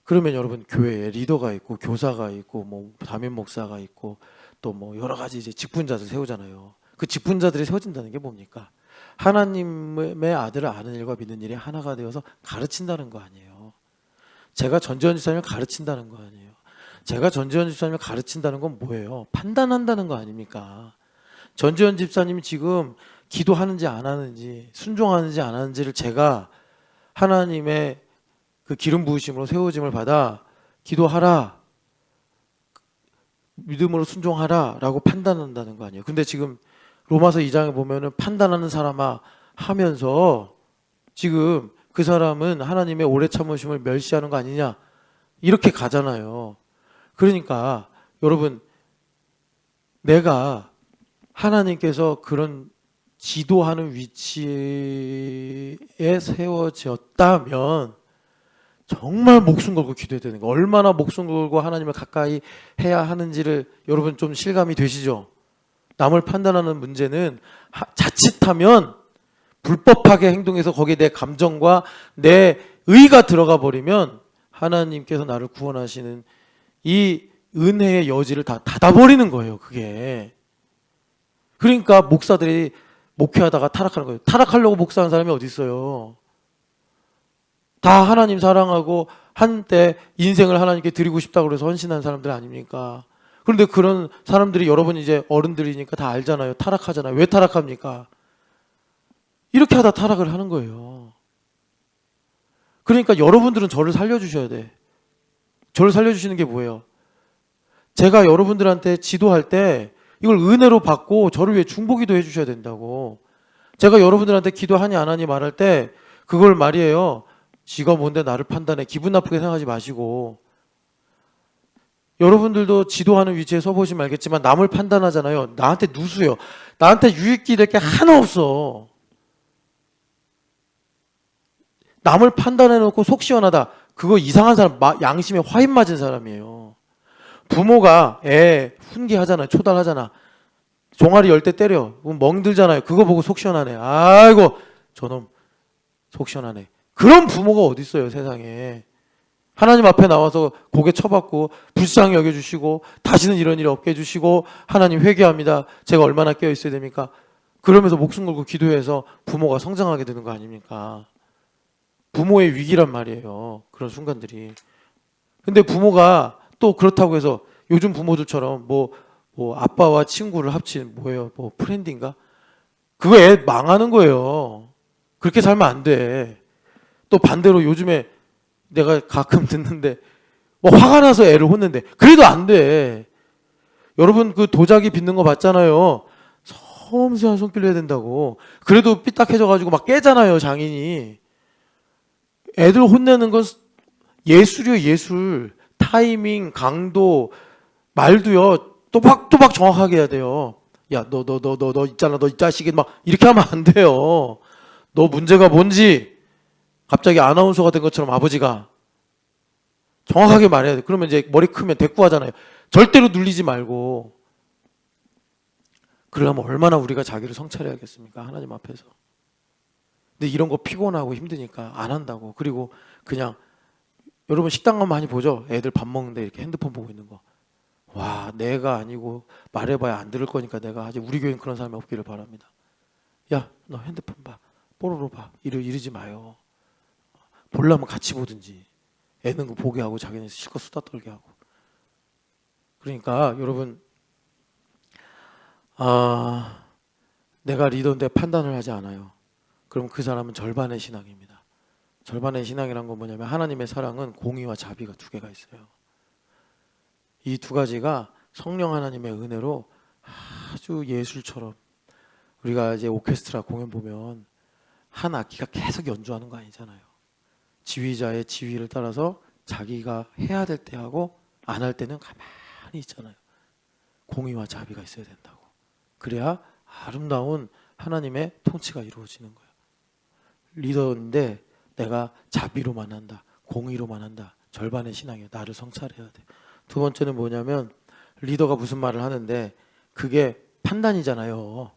그러면 여러분 교회에 리더가 있고 교사가 있고 뭐 담임 목사가 있고 또 뭐 여러 가지 이제 직분자들 세우잖아요. 그 직분자들이 세워진다는 게 뭡니까? 하나님의 아들을 아는 일과 믿는 일이 하나가 되어서 가르친다는 거 아니에요. 제가 전지현 집사님을 가르친다는 거 아니에요. 제가 전지현 집사님을 가르친다는 건 뭐예요? 판단한다는 거 아닙니까? 전지현 집사님이 지금 기도하는지 안 하는지, 순종하는지 안 하는지를 제가 하나님의 그 기름 부으심으로 세워짐을 받아 기도하라, 믿음으로 순종하라 라고 판단한다는 거 아니에요. 근데 지금 로마서 2장에 보면은 판단하는 사람아 하면서 지금 그 사람은 하나님의 오래 참으심을 멸시하는 거 아니냐 이렇게 가잖아요. 그러니까 여러분, 내가 하나님께서 그런 지도하는 위치에 세워졌다면 정말 목숨 걸고 기도해야 되는 거. 얼마나 목숨 걸고 하나님을 가까이 해야 하는지를 여러분 좀 실감이 되시죠? 남을 판단하는 문제는 자칫하면 불법하게 행동해서 거기에 내 감정과 내 의가 들어가 버리면 하나님께서 나를 구원하시는 이 은혜의 여지를 다 닫아버리는 거예요. 그게. 그러니까 목사들이 목회하다가 타락하는 거예요. 타락하려고 목사하는 사람이 어디 있어요? 다 하나님 사랑하고 한때 인생을 하나님께 드리고 싶다고 그래서 헌신한 사람들 아닙니까? 그런데 그런 사람들이 여러분 이제 어른들이니까 다 알잖아요. 타락하잖아요. 왜 타락합니까? 이렇게 하다 타락을 하는 거예요. 그러니까 여러분들은 저를 살려주셔야 돼. 저를 살려주시는 게 뭐예요? 제가 여러분들한테 지도할 때 이걸 은혜로 받고 저를 위해 중보기도 해주셔야 된다고. 제가 여러분들한테 기도하니 안 하니 말할 때 그걸 말이에요. 지가 뭔데 나를 판단해. 기분 나쁘게 생각하지 마시고. 여러분들도 지도하는 위치에 서보시면 알겠지만 남을 판단하잖아요. 나한테 누수요. 나한테 유익이 될 게 하나 없어. 남을 판단해놓고 속 시원하다. 그거 이상한 사람, 양심에 화인 맞은 사람이에요. 부모가 애 훈계하잖아요. 초달하잖아. 종아리 열 때 때려. 멍들잖아요. 그거 보고 속 시원하네. 아이고 저놈 속 시원하네. 그런 부모가 어디 있어요, 세상에. 하나님 앞에 나와서 고개 쳐받고 불쌍히 여겨주시고 다시는 이런 일이 없게 해주시고 하나님 회개합니다. 제가 얼마나 깨어 있어야 됩니까? 그러면서 목숨 걸고 기도해서 부모가 성장하게 되는 거 아닙니까? 부모의 위기란 말이에요. 그런 순간들이. 근데 부모가 또 그렇다고 해서 요즘 부모들처럼 뭐 아빠와 친구를 합친 뭐예요? 뭐 프렌드인가? 그거 애 망하는 거예요. 그렇게 살면 안 돼. 또 반대로 요즘에 내가 가끔 듣는데 뭐 화가 나서 애를 혼낸대. 그래도 안 돼. 여러분 그 도자기 빚는 거 봤잖아요. 섬세한 손길로 해야 된다고. 그래도 삐딱해져가지고 막 깨잖아요, 장인이. 애들 혼내는 건 예술이요, 예술. 타이밍, 강도, 말도요, 또박또박 정확하게 해야 돼요. 야, 너 있잖아, 너 이 자식이 막 이렇게 하면 안 돼요. 너 문제가 뭔지 갑자기 아나운서가 된 것처럼 아버지가 정확하게 말해야 돼. 그러면 이제 머리 크면 대꾸하잖아요. 절대로 눌리지 말고. 그러려면 얼마나 우리가 자기를 성찰해야겠습니까? 하나님 앞에서. 근데 이런 거 피곤하고 힘드니까 안 한다고. 그리고 그냥 여러분 식당 가면 많이 보죠? 애들 밥 먹는데 이렇게 핸드폰 보고 있는 거. 와, 내가 아니고 말해봐야 안 들을 거니까 내가 하지. 우리 교회는 그런 사람이 없기를 바랍니다. 야, 너 핸드폰 봐. 뽀로로 봐. 이러지 마요. 보려면 같이 보든지. 애는 거 보게 하고 자기는 실컷 수다 떨게 하고. 그러니까 여러분, 내가 리더인데 판단을 하지 않아요. 그럼 그 사람은 절반의 신앙입니다. 절반의 신앙이란 건 뭐냐면 하나님의 사랑은 공의와 자비가 두 개가 있어요. 이 두 가지가 성령 하나님의 은혜로 아주 예술처럼, 우리가 이제 오케스트라 공연 보면 한 악기가 계속 연주하는 거 아니잖아요. 지휘자의 지휘를 따라서 자기가 해야 될 때 하고 안 할 때는 가만히 있잖아요. 공의와 자비가 있어야 된다고. 그래야 아름다운 하나님의 통치가 이루어지는 거예요. 리더인데 내가 자비로만 한다, 공의로만 한다. 절반의 신앙이에요. 나를 성찰해야 돼. 두 번째는 뭐냐면 리더가 무슨 말을 하는데 그게 판단이잖아요.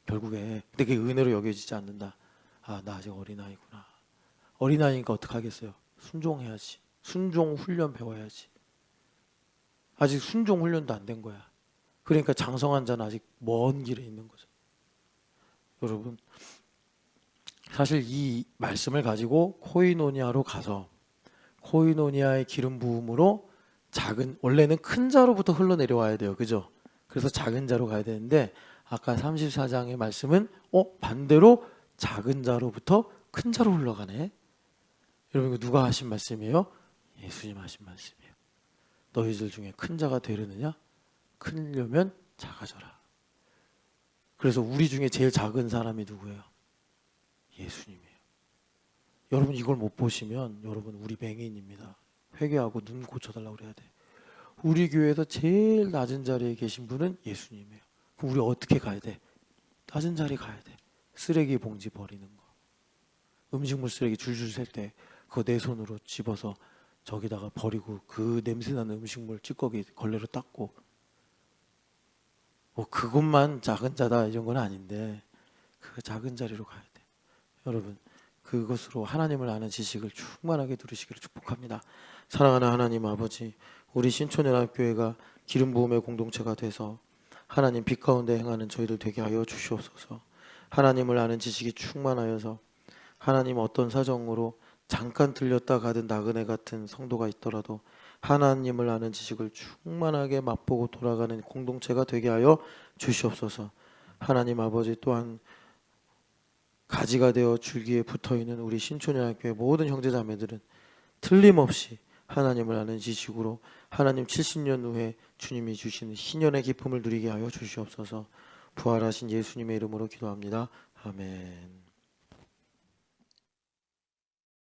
결국에. 근데 그게 은혜로 여겨지지 않는다. 아, 나 아직 어린아이구나. 어린아이니까 어떡하겠어요. 순종해야지. 순종 훈련 배워야지. 아직 순종 훈련도 안 된 거야. 그러니까 장성한 자는 아직 먼 길에 있는 거죠. 여러분, 사실 이 말씀을 가지고 코이노니아로 가서 코이노니아의 기름 부음으로 원래는 큰 자로부터 흘러내려와야 돼요. 그죠? 그래서 작은 자로 가야 되는데 아까 34장의 말씀은 반대로 작은 자로부터 큰 자로 흘러가네. 여러분 이거 누가 하신 말씀이에요? 예수님 하신 말씀이에요. 너희들 중에 큰 자가 되려느냐? 크려면 작아져라. 그래서 우리 중에 제일 작은 사람이 누구예요? 예수님이에요. 여러분 이걸 못 보시면 여러분 우리 맹인입니다. 회개하고 눈 고쳐달라고 그래야 돼. 우리 교회에서 제일 낮은 자리에 계신 분은 예수님이에요. 그럼 우리 어떻게 가야 돼? 낮은 자리 가야 돼. 쓰레기 봉지 버리는 거. 음식물 쓰레기 줄줄 셀 때 그거 내 손으로 집어서 저기다가 버리고 그 냄새나는 음식물 찌꺼기 걸레로 닦고 그것만 작은 자다 이런 건 아닌데 그 작은 자리로 가야 돼. 여러분 그것으로 하나님을 아는 지식을 충만하게 누리시기를 축복합니다. 사랑하는 하나님 아버지, 우리 신촌연합교회가 기름 부음의 공동체가 돼서 하나님 빛 가운데 행하는 저희들 되게 하여 주시옵소서. 하나님을 아는 지식이 충만하여서 하나님 어떤 사정으로 잠깐 들렸다 가든 나그네 같은 성도가 있더라도 하나님을 아는 지식을 충만하게 맛보고 돌아가는 공동체가 되게 하여 주시옵소서. 하나님 아버지 또한 가지가 되어 줄기에 붙어있는 우리 신촌연합교회 모든 형제자매들은 틀림없이 하나님을 아는 지식으로 하나님 70년 후에 주님이 주시는 희년의 기쁨을 누리게 하여 주시옵소서. 부활하신 예수님의 이름으로 기도합니다. 아멘.